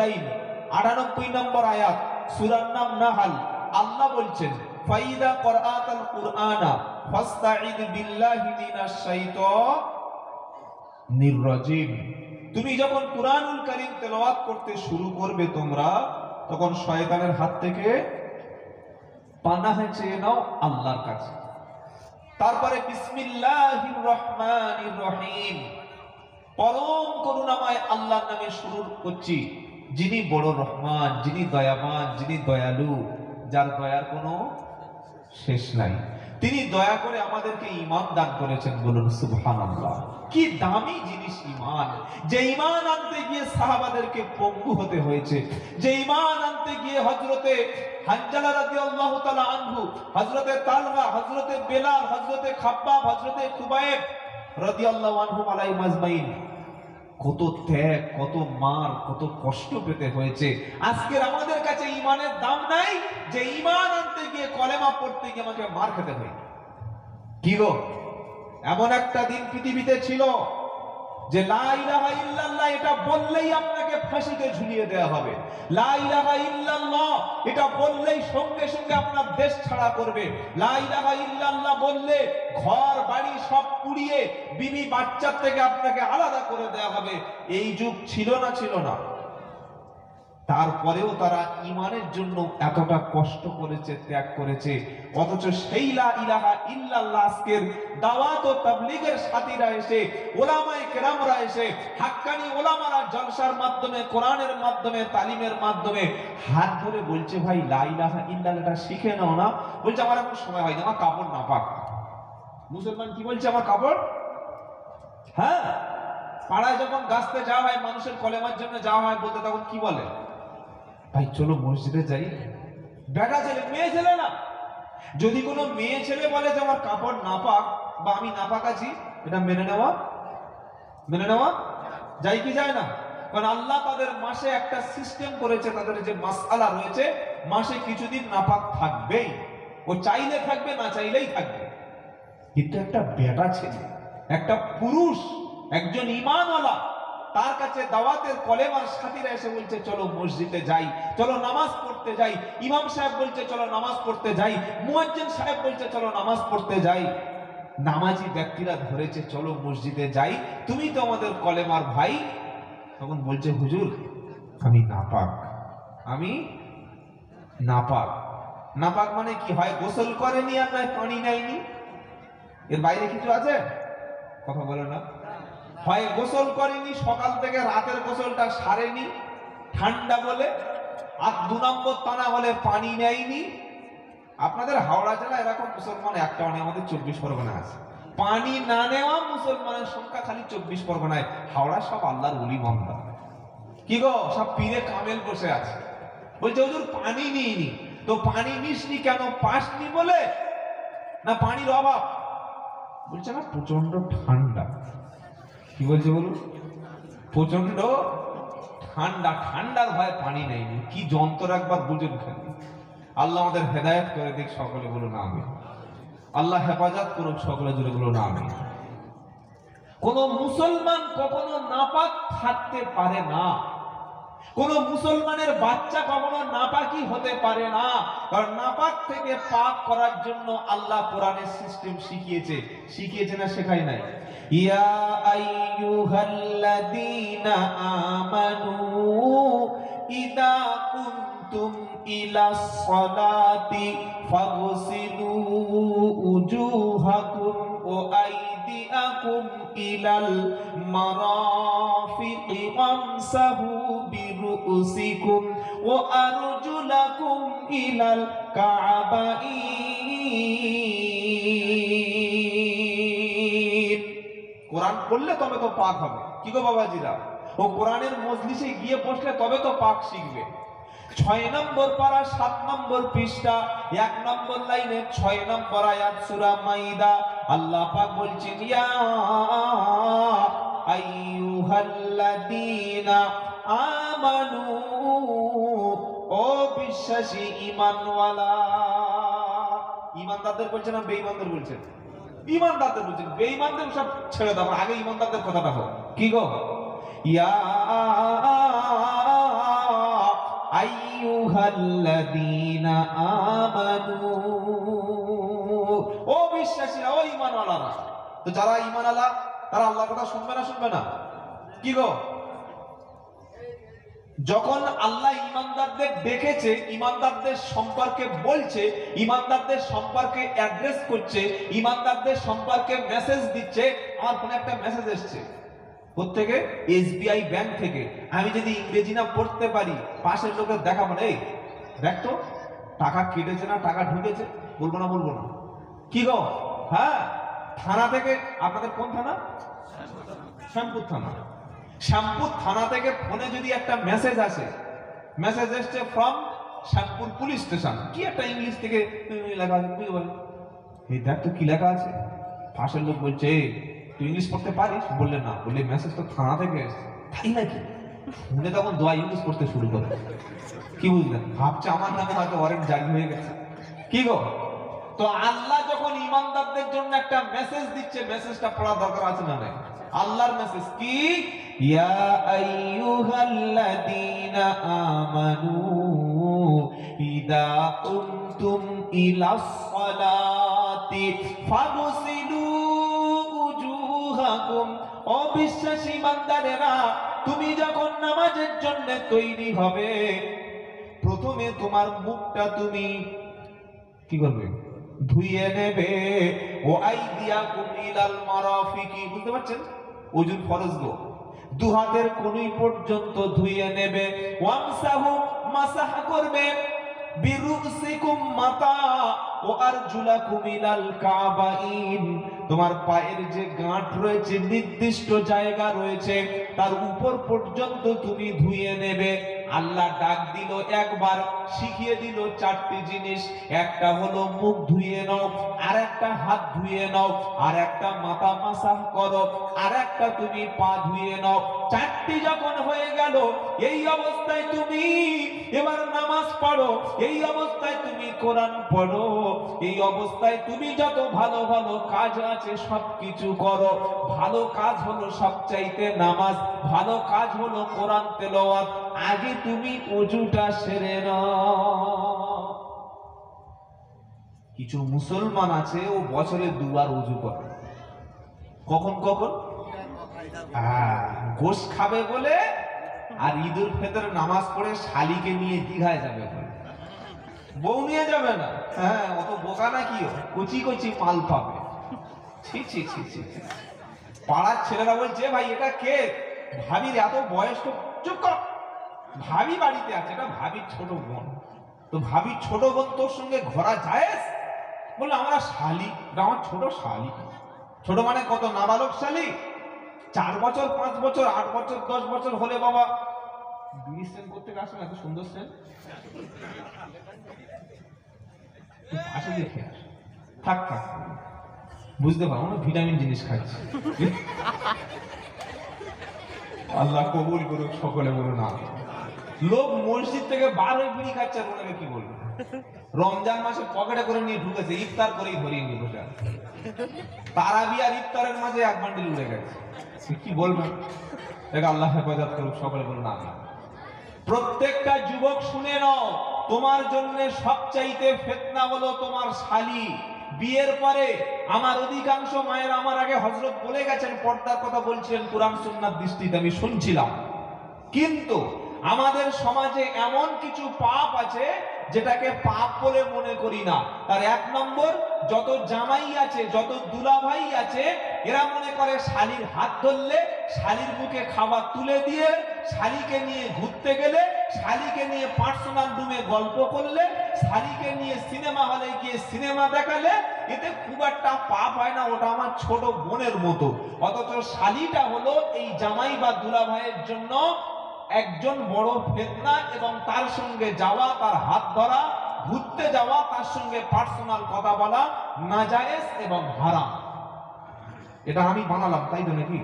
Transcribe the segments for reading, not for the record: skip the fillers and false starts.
Line 98 নম্বর আয়াত, সূরার নাম নাহাল। আল্লাহ বলছেন ফাইদা করাতাল কুরআনা ফাস্তাইদ বিল্লাহি মিনাশ শাইতানির রাজিম। তুমি যখন কুরআনুল কারীম তেলাওয়াত করতে শুরু করবে তোমরা, তখন শয়তানের হাত থেকে পানাহ চেয়ে নাও আল্লাহর কাছে। তারপরে বিসমিল্লাহির রহমানির রহিম, পরম করুণাময় আল্লাহর নামে শুরু করছি, যিনি বড় রহমান, যিনি দয়াবান, যিনি দয়ালু, যার দয়ার কোনো শেষ নাই। তিনি দয়া করে আমাদেরকে ঈমান দান করেছেন, বলুন সুবহানাল্লাহ। কি দামি জিনিস ঈমান, যে ঈমান আনতে গিয়ে সাহাবাদেরকে পঙ্গু হতে হয়েছে, যে ঈমান আনতে গিয়ে হযরতে হানজালা রাদিয়াল্লাহু তাআলা আনহু, হযরতে তালহা, হযরতে বেলাল, হযরতে খাব্বাব, হযরতে খুবাইব রাদিয়াল্লাহু আনহুম আলাইহিম আজমাইন কত ত্যাগ, কত মার, কত কষ্ট পেতে হয়েছে। আজকের আমাদের কাছে ঈমানের দাম নাই, যে ঈমান আনতে গিয়ে কলেমা পড়তে গিয়ে আমাকে মার খেতে হয়। কি গো, এমন একটা দিন পৃথিবীতে ছিল যে লা ইলাহা ইল্লাল্লাহ এটা বললেই আপনাকে ফাঁসিতে ঝুলিয়ে দেওয়া হবে। লা ইলাহা ইল্লাল্লাহ এটা বললেই সঙ্গে সঙ্গে আপনার দেশ ছাড়া করবে। লা ইলাহা ইল্লাল্লাহ বললে ঘর বাড়ি সব পুড়িয়ে বিবি বাচ্চার থেকে আপনাকে আলাদা করে দেওয়া হবে। এই যুগ ছিল না, ছিল না? তারপরেও তারা ঈমানের জন্য এতটা কষ্ট করেছে, ত্যাগ করেছে। অথচ সেই লা ইলাহা ইল্লাল্লাহ আজকের দাওয়াত ও তাবলীগের সাথীরা এসে, ওলামায়ে কেরামরা এসে, হাক্কানি ওলামারা জলসার মাধ্যমে, কোরআনের মাধ্যমে, তালিমের মাধ্যমে হাত ধরে বলছে, ভাই লা ইলাহা ইল্লাল্লাহটা শিখে নাও না। বলছে আমার এখন সময় হয় না, আমার কাপড় নাপাক। মুসলমান কি বলছে? আমার কাপড়। হ্যাঁ, পাড়ায় যখন গাছতে যাওয়া হয়, মানুষের কলেমার জন্য যাওয়া হয়, বলতে তখন কি বলে? ভাই চলো মসজিদে যাই। বেটা ছেলে, মেয়ে ছেলে না। যদি কোনো মেয়ে ছেলে বলে যে আমার কাপড় নাপাক বা আমি নাপাক আছি, এটা মেনে নেওয়া যায় কি যায় না? কারণ আল্লাহ তাদের মাসে একটা সিস্টেম করেছে, তাদের যে মাসআলা রয়েছে, মাসে কিছুদিন নাপাক থাকবেই। ও চাইলে থাকবে, না চাইলেই থাকবে। কিন্তু একটা বেটা ছেলে, একটা পুরুষ, একজন ঈমানওয়ালা, তার কাছে দাওয়াতের কলেমার সাথীরা এসে বলছে চলো মসজিদে যাই, চলো নামাজ পড়তে যাই। ইমাম সাহেব বলছে চলো নামাজ পড়তে যাই, মুয়াজ্জিন সাহেব বলছে চলো নামাজ পড়তে যাই। নামাজি ব্যক্তিরা ধরেছে চলো মসজিদে যাই, তুমি তো আমাদের কলেমার ভাই। তখন বলছে হুজুর আমি নাপাক, আমি নাপাক। নাপাক মানে কি? হয় গোসল করেনি আর নয় পানি নেয়নি। এর বাইরে কিছু আছে? কথা বলে না। হয় গোসল করেনি, সকাল থেকে রাতের গোসলটা সারেনি ঠান্ডা বলে, আর 2 নম্বর টানা হলে পানি নেয়নি। আপনাদের হাওড়া জেলা এরকম মুসলমান একটাও নেই, আমাদের 24 পরগনা আছে। পানি না নেওয়া মুসলমানের সংখ্যা খালি 24 পরগনায়। হাওড়া সব আল্লাহর ওলি বান্দা। কি গো, সব পীরে কামেল বসে আছে। বলছে হুজুর পানি নিইনি। তো পানি নিসনি কেন? পাসনি বলে না পানির অভাব? বলছে না প্রচন্ড ঠান্ডা। কি বলছে বলুন? প্রচন্ড ঠান্ডা, ঠান্ডার ভয়ে পানি নেয়নি। কি যন্ত্র একবার বুঝুন খালি। আল্লাহ আমাদের হেদায়েত করে দিক, সকলে বলুন আমিন। আল্লাহ হেফাজত করুক, সকলে জুড়ে বলুন আমিন। কোন মুসলমান কখনো নাপাক থাকতে পারে না। কোন মুসলমানের বাচ্চা কখনো নাপাকি হতে পারে না। কারণ নাপাক থেকে পাক করার জন্য আল্লাহ কোরআনের সিস্টেম শিখিয়েছে না শেখায় নাই? ইয়া আইয়ুহাল্লাযীনা আমানু ইযা কুনতুম ইলাস সালাতি ফাগসিলু উজুহাকুম ওয়া আইদিয়াকুম ইলাল মারাফিকি ওয়ামসাহু বিরুসিকুম ওয়া আরজুলাকুম ইলাল কাবাইন। কোরআন পড়লে তবে তো পাক হবে। কি গো বাবাজিরা, ও কোরআনের মজলিসে গিয়ে বসলে তবে তো পাক শিখবে। 6 নম্বর পারা 7 নম্বর পৃষ্ঠা 1 নম্বর লাইনে 6 নম্বর আয়াত সূরা মাইদা আল্লাহ পাক বলছেন ইয়া আইয়ুহাল্লাযীনা আমানু, ও বিশ্বাসী ঈমানওয়ালা। ঈমানদারদের বলছেন না বেঈমানদের বলছেন? ঈমানদারদের বলছেন। বেঈমানদের সব ছেড়ে দাও, আগে ঈমানদারদের কথাটা হোক। কি গো, ইয়া আইয়ুহাল্লাযীনা আমানু, ও বিশ্বাসীরা, ও ঈমানওয়ালারা। তো যারা ঈমানওয়ালা তারা আল্লাহর কথা শুনবে না শুনবে না? কি গো, যখন আল্লাহ ঈমানদারদের ডেকেছে, ঈমানদারদের সম্পর্কে বলছে, ঈমানদারদের সম্পর্কে অ্যাড্রেস করছে, ঈমানদারদের সম্পর্কে মেসেজ দিচ্ছে। আমার ফোনে একটা মেসেজ এসেছে প্রত্যেকে এসবিআই ব্যাংক থেকে। আমি যদি ইংরেজি না পড়তে পারি, পাশের লোকের দেখাবো না, এই দেখ তো টাকা কেটেছে না টাকা ঢুকেছে, বলবো না বলবো না? কি গো, হ্যাঁ, থানা থেকে, আপনাদের কোন থানা? শ্যামপুর থানা। শ্যামপুর থানা থেকে ফোনে যদি একটা মেসেজ আসে, মেসেজ এসছে ফ্রম শ্যামপুর পুলিশ স্টেশন, কি একটা ইংলিশ থেকে লেখা আছে, বুঝতে পারি, এই দেখ তো কি লেখা আছে। পাশের লোক বলছে, তুই ইংলিশ পড়তে পারিস? বললে না। বললে মেসেজ তো থানা থেকে এসছে। তাই নাকি? শুনে তখন দোয়া ইংলিশ পড়তে শুরু করে। কি বুঝলেন? ভাবছে আমার নামে হয়তো ওয়ারেন্ট জারি হয়ে গেছে। কি গো, তো আল্লাহ যখন ঈমানদারদের জন্য একটা মেসেজ দিচ্ছে, মেসেজটা পড়া দরকার আছে না নাই? আল্লাহর মেসেজ কি? ইয়া আইয়ুহাল্লাযীনা আমানু ইযা কুনতুম ইলাস সালাতি ফাগসিলু উজুহাকুম, ও বিশ্বাসী বান্দারেরা, তুমি যখন নামাজের জন্য তৈরি হবে, প্রথমে তোমার মুখটা তুমি কি করবে? ধুইয়ে নেবে। ও আইদিয়াকুম ইলাল মারাফিকি, বুঝতে পারছেন? ওজুর ফরজ গো, দু হাতের কনুই পর্যন্ত ধুইয়ে নেবে। ওয়ামসাহু, মাসাহ করবে। বিরুসিকুম, মাথা। ও আরজুলাকুম ইলাল কাবাইন, তোমার পায়ের যে গাঁট রয়েছে, নির্দিষ্ট জায়গা রয়েছে, তার উপর পর্যন্ত তুমি ধুইয়ে নেবে। আল্লাহ ডাক দিল একবার, শিখিয়ে দিল চারটি জিনিস। একটা হলো মুখ ধুইয়ে নাও, আর একটা হাত ধুইয়ে নাও, আর একটা মাথা মাসাহ করো, আর একটা তুমি পা ধুইয়ে নাও। চারটি যখন হয়ে গেল, এই অবস্থায় তুমি এবার নামাজ পড়ো, এই অবস্থায় তুমি কোরআন পড়ো, এই অবস্থায় তুমি যত ভালো ভালো কাজ আছে সবকিছু করো। ভালো কাজ হলো সবচাইতে নামাজ, ভালো কাজ হলো কোরআন তেলাওয়াত। আগে তুমি ওযুটা সেরে নাও। কিছু মুসলমান আছে, ও বছরে দুবার ওযু করে। কখন কখন? গোশ খাবে বলে, আর ঈদুল ফিতরে নামাজ পড়ে শালিকে নিয়ে দীঘায় যাবে বলে। বউ নিয়ে যাবে না। হ্যাঁ, অত বোকা নাকি? কচি কচি মাল পাবে। ছি ছি ছি ছি। পাড়ার ছেলেরা বলছে, ভাই এটা কে? ভাবির এত বয়স তো। চুপ কর, ভাবি বাড়িতে আছে, এটা ভাবির ছোট বোন। তো ভাবির ছোট বোন তোর সঙ্গে ঘোরা যায়? বললো আমরা শালি, আমার ছোট শালি। ছোট মানে কত? নাবালক শালি। 4 বছর 5 বছর 8 বছর 10 বছর হলে বাবা বিড়ি সেন করতে আসে না, এত সুন্দর সেন আসে, দেখে আসে। থাক থাক, বুঝতে পারো না, ভিটামিন জিনিস খাচ্ছে। আল্লাহ কবুল করুক, সকলে বলো না। লোক মসজিদ থেকে বার হয়ে বিড়ি খাচ্ছে, আর ওনাকে কি বলবো? রমজান মাসে পকেটে করে নিয়ে ঢুকেছে, ইফতার করেই ধরিয়ে নিয়ে বসে। তারাবি আর ইফতারের মাঝে এক বান্ডিল উড়ে গেছে। কি বলবেন? আল্লাহ হেফাজত করুক, সকলে বলুন আমিন। প্রত্যেকটা যুবক শুনে নাও, তোমার জন্য সবচাইতে ফিতনা হলো তোমার শালি। বিয়ের পরে আমার অধিকাংশ মায়ের আমার আগে হযরত বলে গেছেন, পর্দার কথা বলছিলেন, কোরআন সুন্নাহর দৃষ্টিতে আমি শুনছিলাম। কিন্তু আমাদের সমাজে এমন কিছু পাপ আছে যেটাকে পাপ বলে মনে করি না। তার 1 নম্বর, যত জামাই আছে, যত দুলাভাই আছে, এরা মনে করে শালির হাত ধরলে, শালির মুখে খাবার তুলে দিয়ে, শালিকে নিয়ে ঘুরতে গেলে, শালিকে নিয়ে পার্সোনাল রুমে গল্প করলে, শালিকে নিয়ে সিনেমা হলে গিয়ে সিনেমা দেখালে এতে খুব একটা পাপ হয় না, ওটা আমার ছোট বোনের মতো। অথচ শালিটা হলো এই জামাই বা দুলাভাইয়ের জন্য একজন বড় ফিতনা, এবং তার সঙ্গে যাওয়া, তার হাত ধরা, ঘুরতে যাওয়া, তার সঙ্গে পার্সোনাল কথা বলা নাজায়েজ এবং হারাম। এটা আমি বানালাম, তাই তো নাকি?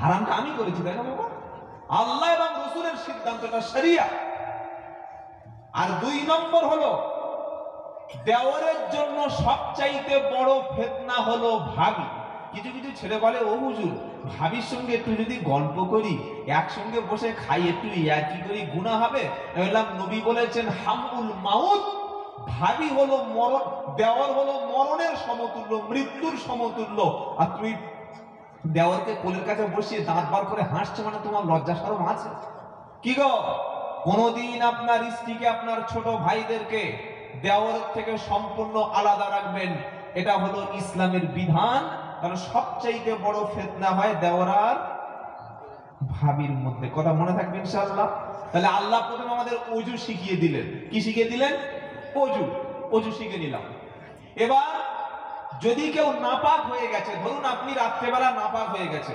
হারামটা আমি করেছি, তাই না বাবা? আল্লাহ এবং রাসূলের সিদ্ধান্ত, এটা শরিয়া। আর 2 নম্বর হলো, দেওরের জন্য সবচাইতে বড় ফিতনা হলো ভাবি। কিছু কিছু ছেলে বলে, ও হুজুর ভাবির সঙ্গে একটু যদি গল্প করি, একসঙ্গে বসে খাই, একটু ইয়ার্কি করি, গুনাহ হবে? বললাম নবী বলেছেন হামুল মাউত, ভাবি হলো মরণ, দেওয়ার হলো মরণের সমতুল্য, মৃত্যুর সমতুল্য। আর তুমি দেওয়ারকে কোলের কাছে বসিয়ে দাঁত বার করে হাসছে, মানে তোমার লজ্জা শরম আছে কি গো? কোনদিন আপনার স্ত্রীকে, আপনার ছোট ভাইদেরকে দেওয়ার থেকে সম্পূর্ণ আলাদা রাখবেন, এটা হলো ইসলামের বিধান। কারণ সবচাইতে বড় ফিতনা হয় দেওয়ার আর ভাবির মধ্যে। কথা মনে থাকবে ইনশাআল্লাহ। তাহলে আল্লাহ প্রথমে আমাদের ওযু শিখিয়ে দিলেন। কি শিখিয়ে দিলেন? ওযু। ওযু শিখে নিলাম। এবার যদি কেউ নাপাক হয়ে গেছে, ধরুন আপনি রাত্রেবেলা নাপাক হয়ে গেছে,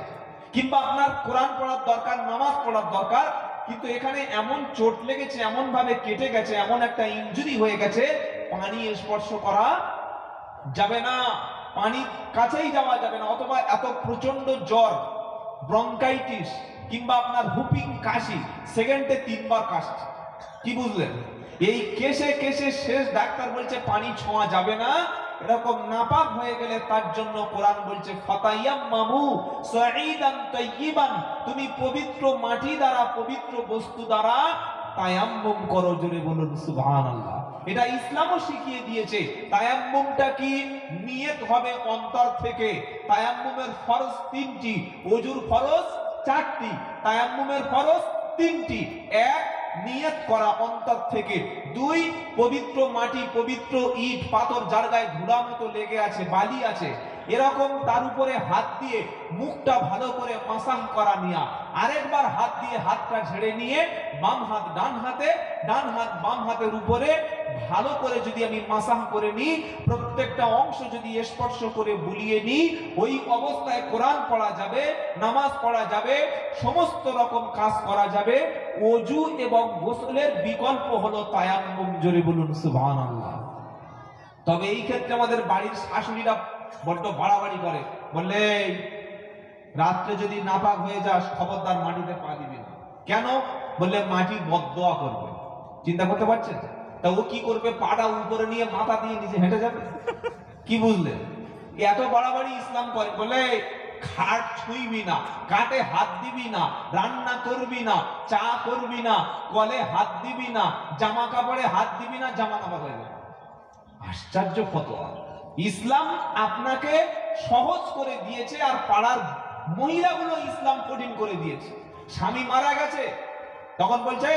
কিংবা আপনার কোরআন পড়ার দরকার, নামাজ পড়ার দরকার, কিন্তু এখানে এমন চোট লেগেছে, এমন ভাবে কেটে গেছে, এমন একটা ইনজুরি হয়ে গেছে, পানি স্পর্শ করা যাবে না, পানি কাছেই যাওয়া যাবে না। অথবা এত প্রচন্ড জ্বর, ব্রঙ্কাইটিস, কিংবা আপনার হুপিং কাশি, সেকেন্ডে 3 বার কাশছে, কি বুঝলেন? এই কেশে কেশে শেষ ডাক্তার বলছে পানি ছোঁয়া যাবে না। এরকম নাপাক হয়ে গেলে তার জন্য কোরআন বলছে ফাতায়াম্মামু সাঈদান তাইয়িবান, তুমি পবিত্র মাটি দ্বারা, পবিত্র বস্তু দ্বারা তায়াম্মুম করো। জোরে বলুন সুবহানাল্লাহ। এটা ইসলামও শিখিয়ে দিয়েছে। তায়াম্মুমটা কি? নিয়ত হবে অন্তর থেকে। তায়াম্মুমের ফরজ 3টি, ওযুর ফরজ 4টি, তায়াম্মুমের ফরজ 3টি। 1, নিয়ত করা অন্তর থেকে। 2, পবিত্র মাটি, পবিত্র ইট পাথর, যার গায়ে ধুলা মতো লেগে আছে, বালি আছে, এরকম তার উপরে হাত দিয়ে মুখটা ভালো করে মাসাহ করা নিয়া, আরেকবার হাত দিয়ে হাতটা ঝেড়ে নিয়ে বাম হাত ডান হাতে, ডান হাত বাম হাতের উপরে ভালো করে যদি আমি মাসাহ করে নিই, প্রত্যেকটা অংশ যদি স্পর্শ করে বুলিয়ে নিই, ওই অবস্থায় কোরআন পড়া যাবে, নামাজ পড়া যাবে, সমস্ত রকম কাজ করা যাবে। ওযু এবং গোসলের বিকল্প হলো তায়াম্মুম। জোরে বলুন সুবহানাল্লাহ। তবে এই ক্ষেত্রে আমাদের বাড়ির শাশুড়িরা বড্ড বাড়াবাড়ি করে, বললে রাত্রে যদি নাপাক হয়ে যাস খবরদার মাটিতে পা দিবি না। কেন? বললে মাটি বদদোয়া করবে। চিন্তা করতে পারছেন? তা ও কি করবে? পাটা উপরে নিয়ে মাথা দিয়ে নিচে হেঁটে যাবে। কি বুঝলেন? এত বাড়াবাড়ি ইসলাম করে। বলে খাট ছুঁইবি না, কাটে হাত দিবি না, রান্না করবি না, চা করবি না, কলে হাত দিবি না, জামা কাপড়ে হাত দিবি না, জামা কাপড় হয়ে যাবে। আশ্চর্য ফতোয়া। ইসলাম আপনাকে সহজ করে দিয়েছে, আর পাড়ার মহিলাগুলো ইসলাম কঠিন করে দিয়েছে। স্বামী মারা গেছে, তখন বলছে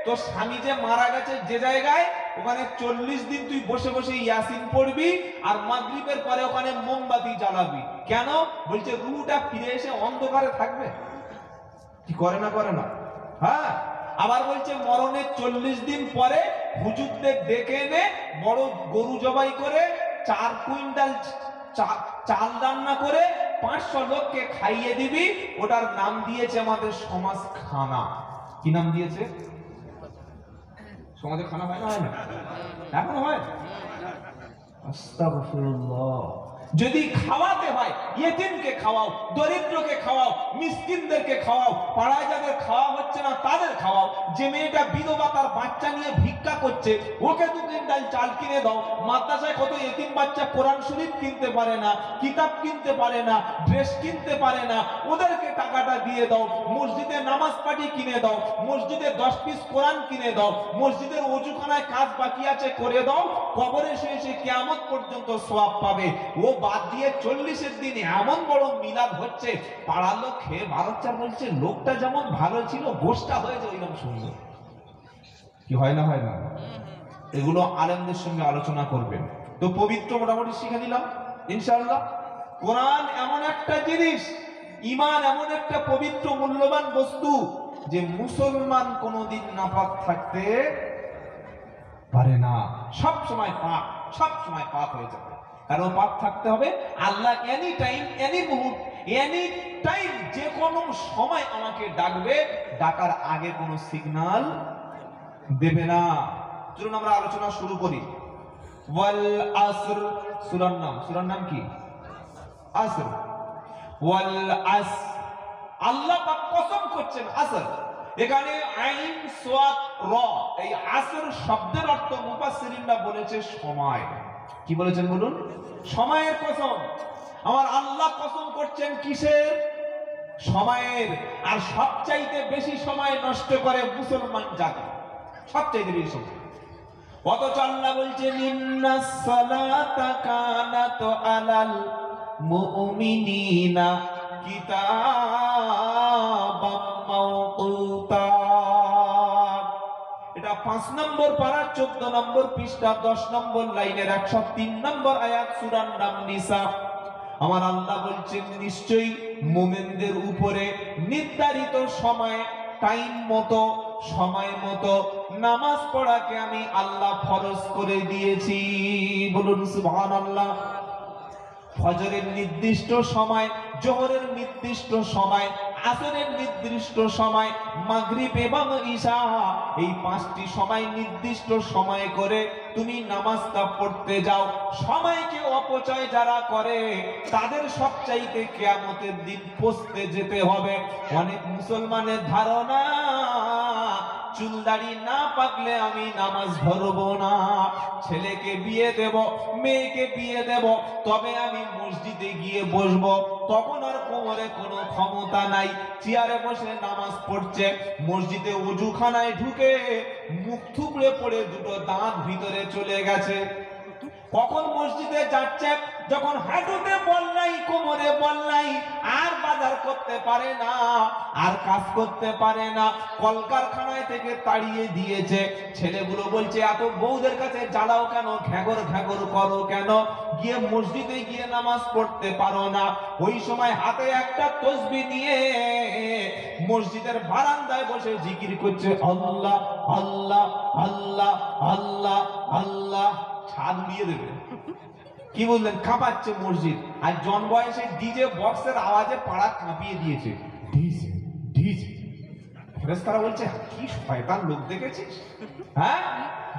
তোর স্বামী যে মারা গেছে যে জায়গায়, ওখানে 40 দিন তুই বসে বসে ইয়াসিন পড়বি, আর মাগরিবের পরে ওখানে মোমবাতি জ্বালাবি। কেন? বলছে রুহটা ফিরে এসে অন্ধকারে থাকবে। কি করে না? করে না? হ্যাঁ। আবার বলছে মরণের 40 দিন পরে হুজুরদের ডেকে এনে বড় গরু জবাই করে 4 কুইন্টাল চাল রান্না করে 500 লোককে খাইয়ে দিবি। ওটার নাম দিয়েছে আমাদের সমাজ খানা। কি নাম দিয়েছে? সমাজে খানা হয় না? হয় না? এখন হয়। আস্তাগফিরুল্লাহ। যদি খাওয়াতে হয়, ইয়েতিমকে খাওয়াও, দরিদ্রকে খাওয়াও, মিসকিনদেরকে খাওয়াও, পাড়ায় যাদের খাওয়া হচ্ছে না তাদের খাওয়াও। যে মেয়েটা বিধবা, তার বাচ্চা নিয়ে ভিক্ষা করছে, ওকে 2 কুইন্টাল চাল কিনে দাও। মাদ্রাসায় কত ইয়েতিম বাচ্চা কোরআন শরীফ কিনতে পারে না, কিতাব কিনতে পারে না, ড্রেস কিনতে পারে না, ওদেরকে টাকাটা দিয়ে দাও। মসজিদে নামাজ পাঠি কিনে দাও, মসজিদে 10 পিস কোরআন কিনে দাও, মসজিদের ওযুখানায় কাজ বাকি আছে করে দাও। কবরে এসে কিয়ামত পর্যন্ত সওয়াব পাবে। ও বাদ দিয়ে 40-এর দিন এমন বড় মিলাদ হচ্ছে, পাড়ার লোক খেয়ে বারোচ্চার বলছে লোকটা যেমন ভালো ছিল গোশটা হয়েছে ওইরকম সুন্দর। কি হয় না? হয় না? এগুলো আলেমদের সঙ্গে আলোচনা করবেন। তো পবিত্র মোটামুটি শিখে নিলাম ইনশাআল্লাহ। কোরআন এমন একটা জিনিস, ঈমান এমন একটা পবিত্র মূল্যবান বস্তু, যে মুসলমান কোনোদিন নাপাক থাকতে পারে না। সব সময় পাক, সব সময় পাক হয়ে যাবে। কারণ পাক থাকতে হবে। আল্লাহ এনি টাইম, এনি মুহূর্ত, এনি টাইম, যে কোনো সময় আমাকে ডাকবে, ডাকার আগে কোনো সিগন্যাল দেবে না। চলুন আমরা আলোচনা শুরু করি। ওয়াল আসর, সূরার নাম কি? আসর। ওয়াল আস, আল্লাহ পাক কসম করছেন আসর। এখানে আইন সাদ র, এই আসর শব্দের অর্থ মুফাসসিরিনরা বলেছে সময়। কি বলেছেন বলুন? সময়ের কসম। আমার আল্লাহ কসম করছেন কিসের? সময়ের। আর সবচাইতে বেশি সময় নষ্ট করে মুসলমান জাতি, সবচাইতে বেশি সময়। অথচ আল্লাহ বলছেন ইন্নাস সালাতা কানাত আলাল মুমিনিনা কিতাবাম মাওকুতা। এটা 5 নম্বর পারা 14 নম্বর পৃষ্ঠা 10 নম্বর লাইনের 103 নম্বর আয়াত সূরার নাম নিসা। আমার আল্লাহ বলছেন নিশ্চয়ই মুমিনদের উপরে নির্ধারিত সময়, টাইম মতো, সময় মতো নামাজ পড়াকে আমি আল্লাহ ফরজ করে দিয়েছি। বলুন সুবহানাল্লাহ। ফজরের নির্দিষ্ট সময়, জোহরের নির্দিষ্ট সময়, আসরের নির্দিষ্ট সময়, মাগরিব এবং ইশা, এই 5টি সময় নির্দিষ্ট সময় করে তুমি নামাজটা পড়তে যাও। সময়কে অপচয় যারা করে তাদের সবচাইতে কিয়ামতের দিন পৌঁছতে যেতে হবে। অনেক মুসলমানের ধারণা চুল দাড়ি না পাকলে আমি নামাজ ধরবো না, ছেলেকে বিয়ে দেব, মেয়েকে বিয়ে দেব, তবে আমি মসজিদে গিয়ে বসবো। তখন আর কোমরে কোনো ক্ষমতা নাই, চেয়ারে বসে নামাজ পড়ছে। মসজিদে ওযুখানায় ঢুকে মুখ থুবড়ে পড়ে দুটো দাঁত ভিতরে চলে গেছে। কখন মসজিদে যাচ্ছে, যখন হাঁটুতে বল নাই, কোমরে বল নাই, আর বাজার করতে পারে না, আর কাজ করতে পারে না, কলকারখানায় থেকে তাড়িয়ে দিয়েছে। ছেলেগুলো বলছে এত বউদের কাছে জ্বালাও কেন, ঘ্যাগর ঘ্যাগর করো কেন, গিয়ে মসজিদে গিয়ে নামাজ পড়তে পারো না। ওই সময় হাতে একটা তসবিহ নিয়ে মসজিদের বারান্দায় বসে জিকির করছে আল্লাহ আল্লাহ আল্লাহ আল্লাহ আল্লাহ। ছাদ দিয়ে দেবে, কি বললেন, কাঁপাচ্ছে মসজিদ। আর জন বয়সে ডিজে বক্সের আওয়াজে পাড়া কাঁপিয়ে দিয়েছে। ডিজে ডিজে, ফেরেশতারা বলছে কি শয়তান লোক দেখেছিস। হ্যাঁ,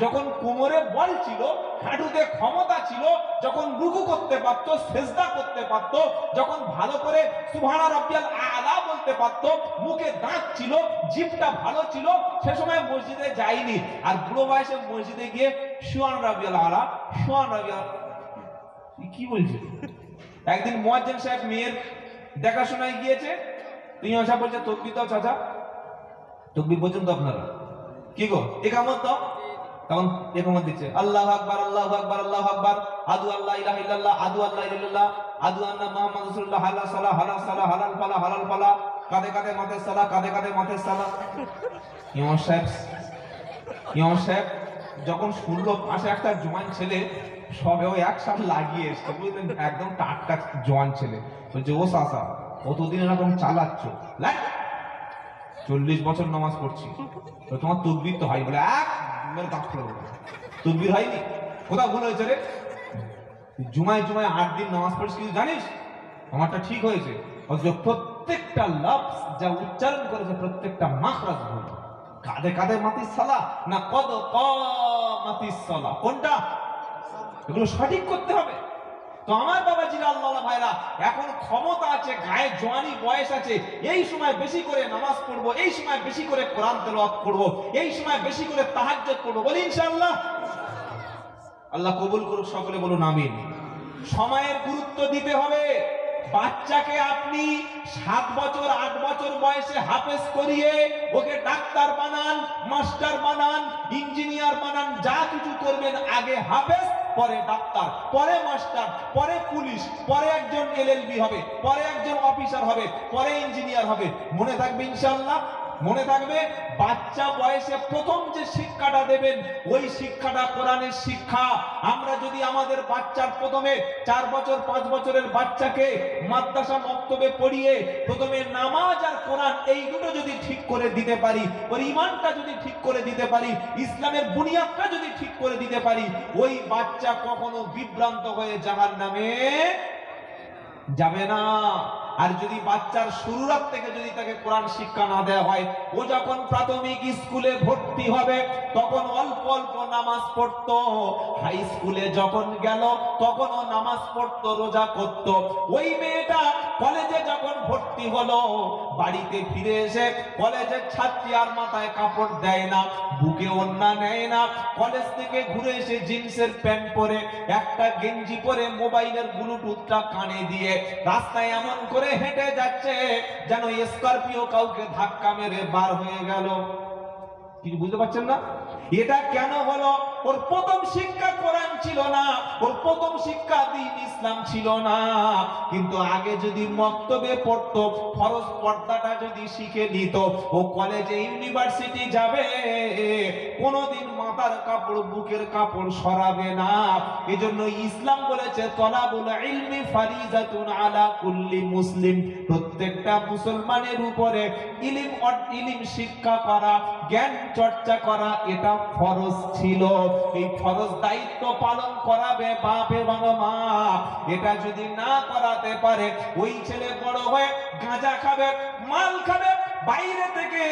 যখন কোমরে বল ছিল, হাঁটুতে ক্ষমতা ছিল, যখন রুকু করতে পারতো, সেজদা করতে পারতো, যখন ভালো করে সুবহানা রাব্বিয়াল আলা বলতে পারতো, মুখে দাঁত ছিল, জিভটা ভালো ছিল, সে সময় মসজিদে যায়নি। আর বুড়ো বয়সে মসজিদে গিয়ে সুবহানা রাব্বিয়াল আলা, সুবহানা রাব্বিয়াল, কি বলছে। একদিন মুয়াজ্জিন সাহেব মেয়ের দেখাশোনায় গিয়েছে, তিনি ওসব বলছে তকবীর দাও চাচা, তকবীর পর্যন্ত আপনারা কি গো ইকামত দাও, তখন ইকামত দিচ্ছে আল্লাহু আকবার আল্লাহু আকবার আল্লাহু আকবার, আদু আল্লাহ ইলাহা ইল্লাল্লাহ, আদু আল্লাহ ইলাহা ইল্লাল্লাহ, আদু আন্না মুহাম্মাদুর রাসূলুল্লাহ, হালাল সালাহ হালাল সালাহ হালাল ফালাহ হালাল ফালাহ, কাঁধে কাঁধে মাথে সালাহ, কাঁধে কাঁধে মাথে সালাহ। ইমাম সাহেব যখন শুনলো পাশে একটা জোয়ান ছেলে সবেও একসাথে লাগিয়ে এসছে, বুঝলেন, একদম টাটকা জোয়ান ছেলে, বলছে ও চাচা কতদিন এরকম চালাচ্ছ, 40 বছর নামাজ পড়ছি, তো তোমার তকবীর তো হয়, বলে এক তকবীর হয়নি, কোথাও ভুল হয়েছে রে, জুমায় জুমায় 8 দিন নামাজ পড়ছিস, কিছু জানিস, আমারটা ঠিক হয়েছে। অথচ প্রত্যেকটা লফজ যা উচ্চারণ করেছে প্রত্যেকটা মাখরাজ ভুল। কাঁধে কাঁধে মাতিস সালাহ না কদ মাতিস সালাহ, কোনটা, এগুলো সঠিক করতে হবে। তো আমার বাবাজিরা, আল্লাহ ভাইরা, এখন ক্ষমতা আছে, গায়ে জওয়ানি বয়স আছে, এই সময় বেশি করে নামাজ পড়বো, এই সময় বেশি করে কোরআন তেলাওয়াত করবো, এই সময় বেশি করে তাহাজ্জুদ করবো, বলি ইনশাআল্লাহ। আল্লাহ কবুল করুক, সকলে বলুন আমিন। সময়ের গুরুত্ব দিতে হবে। বাচ্চাকে আপনি 7 বছর 8 বছর বয়সে হাফেজ করিয়ে ওকে ডাক্তার বানান, মাস্টার বানান, ইঞ্জিনিয়ার বানান, যা কিছু করবেন, আগে হাফেজ, পরে ডাক্তার, পরে মাস্টার, পরে পুলিশ, পরে একজন এলএলবি হবে, পরে একজন অফিসার হবে, পরে ইঞ্জিনিয়ার হবে। মনে থাকবে ইনশাআল্লাহ, মনে থাকবে। বাচ্চা বয়সে প্রথম যে শিক্ষাটা দেবেন ওই শিক্ষাটা কোরআনের শিক্ষা। আমরা যদি আমাদের বাচ্চার প্রথমে 4 বছর 5 বছরের বাচ্চাকে মাদ্রাসা মক্তবে পড়িয়ে প্রথমে নামাজ আর কোরআন এই দুটো যদি ঠিক করে দিতে পারি, ওর ঈমানটা যদি ঠিক করে দিতে পারি, ইসলামের বুনিয়াদটা যদি ঠিক করে দিতে পারি, ওই বাচ্চা কখনো বিভ্রান্ত হয়ে জাহান্নামে যাবে না। আর যদি বাচ্চার শুরুরাত থেকে যদি তাকে কোরআন শিক্ষা না দেওয়া হয়, ও যখন প্রাথমিক স্কুলে ভর্তি হবে তখন অল্প অল্প নামাজ পড়তো, হাই স্কুলে যখন গেল তখনও নামাজ পড়তো, রোজা করতো। ওই মেয়েটা কলেজে যখন ভর্তি হলো, বাড়িতে ফিরে এসে কলেজের ছাত্রী আর মাথায় কাপড় দেয় না, বুকে ওড়না নেয় না, কলেজ থেকে ঘুরে এসে জিন্সের প্যান্ট পরে, একটা গেঞ্জি পরে, মোবাইলের ব্লুটুথটা কানে দিয়ে রাস্তায় এমন করে হেঁটে যাচ্ছে যেন স্করপিও কাউকে ধাক্কা মেরে বার হয়ে গেল। কিছু বুঝতে পারছেন না? এটা কেন হলো? ওর প্রথম শিক্ষা কোরআন ছিল না, ওর প্রথম শিক্ষা দ্বীন ইসলাম ছিল না। কিন্তু আগে যদি মক্তবে পড়তো, ফরজ পর্দাটা যদি শিখে নিত, ও কলেজে ইউনিভার্সিটি যাবে, কোনোদিন মাথার কাপড় বুকের কাপড় সরাবে না। এজন্য ইসলাম বলেছে তলাবুল ইলমি ফারিজাতুন আলা কুল্লি মুসলিম, প্রত্যেকটা মুসলমানের উপরে ইলম শিক্ষা করা, জ্ঞান চর্চা করা, এটা ফরজ ছিল। এই ফরজ দায়িত্ব পালন করাবে বাপ এবং মা। এটা যদি না করাতে পারে, ওই ছেলে বড় হয়ে গাঁজা খাবে, মাল খাবে, বাইরে থেকে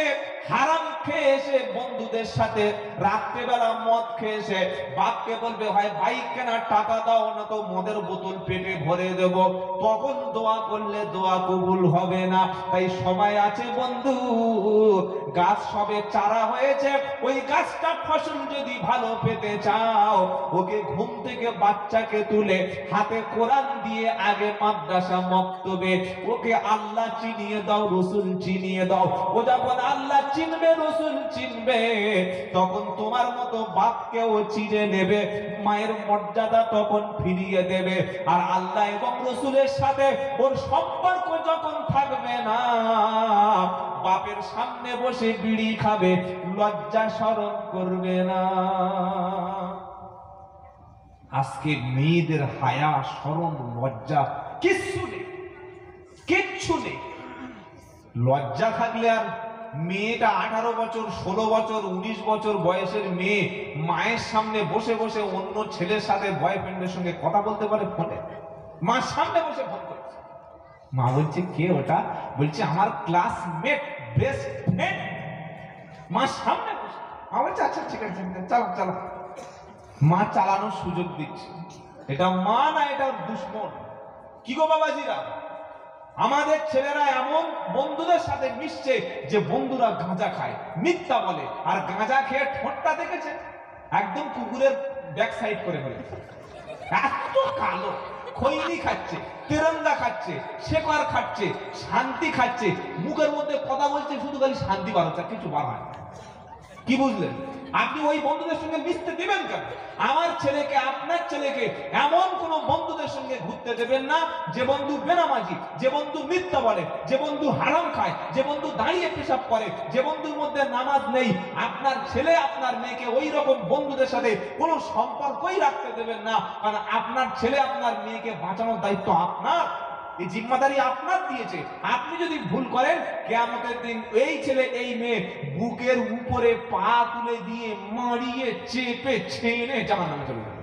হারাম খেয়ে এসে বন্ধুদের সাথে রাত্রেবেলা মদ খেয়ে এসে বাপকে বলবে হয় বাইক কেনার টাকা দাও, না তো মদের বোতল পেটে ভরে দেব। তখন দোয়া করলে দোয়া কবুল হবে না। তাই সময় আছে বন্ধু, গাছ সবে চারা হয়েছে, ওই গাছটা ফসল যদি ভালো পেতে চাও, ওকে ঘুম থেকে বাচ্চাকে তুলে হাতে কোরআন দিয়ে আগে মাদ্রাসা মক্তবে ওকে আল্লাহ চিনিয়ে দাও, রসুল চিনিয়ে দাও। ও যখন আল্লাহ চিনবে, রসুল চিনবে, তখন তোমার মতো বাপকেও চিনে নেবে, মায়ের মর্যাদা তখন ফিরিয়ে দেবে। আর আল্লাহ এবং রসুলের সাথে ওর সম্পর্ক যখন থাকবে না, বাপের সামনে বসে বিড়ি খাবে, লজ্জা শরম করবে না। আজকে মেয়েদের হায়া শরম লজ্জা কিচ্ছু নেই, কিচ্ছু নেই। লজ্জা থাকলে আর মেয়েটা 18 বছর, 16 বছর, 19 বছর বয়সের মেয়ে মায়ের সামনে বসে বসে অন্য ছেলের সাথে বয়ফ্রেন্ডের সঙ্গে কথা বলতে পারে ফোনে? মার সামনে বসে ফোন করছে। মা বলছে কে ওটা? বলছে আমার ক্লাসমেট, বেস্ট ফ্রেন্ড। মার সামনে বসে মা বলছে আচ্ছা ঠিক আছে, চালা চালা। মা চালানোর সুযোগ দিচ্ছে। এটা মা না, এটা দুশ্মন। কি গো বাবাজিরা, আমাদের ছেলেরা এমন বন্ধুদের সাথে মিশছে যে বন্ধুরা গাঁজা খায়, মিথ্যা বলে, আর গাঁজা খেয়ে ঠোঁটটা দেখেছে একদম কুকুরের ব্যাক সাইড করে ফেলেছে। এত কালো, খৈনি খাচ্ছে, তেরঙ্গা খাচ্ছে, শেকর খাচ্ছে, শান্তি খাচ্ছে, মুখের মধ্যে কথা বলছে, শুধু খালি শান্তি বার হচ্ছে, কিছু বার হয় না। কি বুঝলেন? আপনি ওই বন্ধুদের সঙ্গে মিশতে দিবেন কেন? আমার ছেলেকে, আপনার ছেলেকে এমন কোন বন্ধুদের সঙ্গে ঘুরতে দেবেন না যে বন্ধু বেনামাজি, যে বন্ধু মিথ্যা বলে, যে বন্ধু হারাম খায়, যে বন্ধু দাঁড়িয়ে পেশাব করে, যে বন্ধুর মধ্যে নামাজ নেই। আপনার ছেলে, আপনার মেয়েকে ওই রকম বন্ধুদের সাথে কোনো সম্পর্কই রাখতে দেবেন না। কারণ আপনার ছেলে, আপনার মেয়েকে বাঁচানোর দায়িত্ব আপনার, এই জিম্মাদারি আপনার দিয়েছে। আপনি যদি ভুল করেন, কিয়ামতের দিন এই ছেলে এই মেয়ে বুকের উপরে পা তুলে দিয়ে মারিয়ে চেপে ছেড়ে জাহান্নামে চলে যাবে।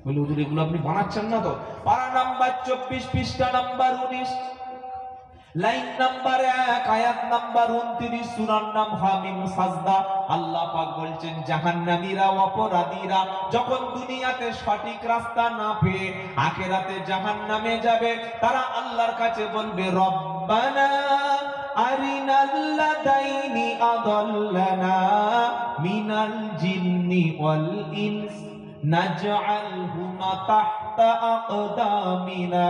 বলে হুজুর এগুলো আপনি বানাচ্ছেন না তো? পারা নাম্বার 24, পৃষ্ঠা নাম্বার 19, লাইন নাম্বার 1, আয়াত নাম্বার 29, সূরার নাম হামিম সাজদা। আল্লাহ পাক বলছেন জাহান্নামীরা, অপরাধীরা যখন দুনিয়াতে সঠিক রাস্তা না পেয়ে আখিরাতে জাহান্নামে যাবে, তারা আল্লাহর কাছে বলবে রব্বানা আরিনাল লাদাইনি আদাল্লানা মিনাল জিন্নি ওয়াল ইনস নাজআলহুমা তাহতা আকদামিনা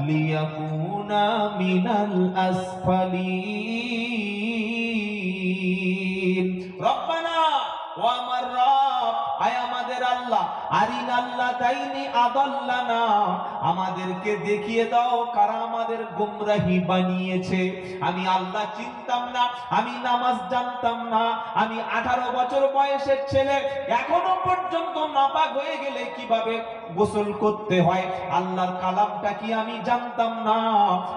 লিয়াকুনা মিনাল আসফালিন। রব্বানা, ও আমার রব, আয় আমাদের আল্লাহ, আরিনাল্লাহ দাইনি আদাল্লানা, আমাদেরকে দেখিয়ে দাও কারা আমাদের গোমরাহি বানিয়েছে। আমি আল্লাহ চিনতাম না, আমি নামাজ জানতাম না, আমি 18 বছর বয়সের ছেলে, এখনো পর্যন্ত নাপাক হয়ে গেলে কিভাবে গোসল করতে হয়, আল্লাহর কালামটা কি আমি জানতাম না,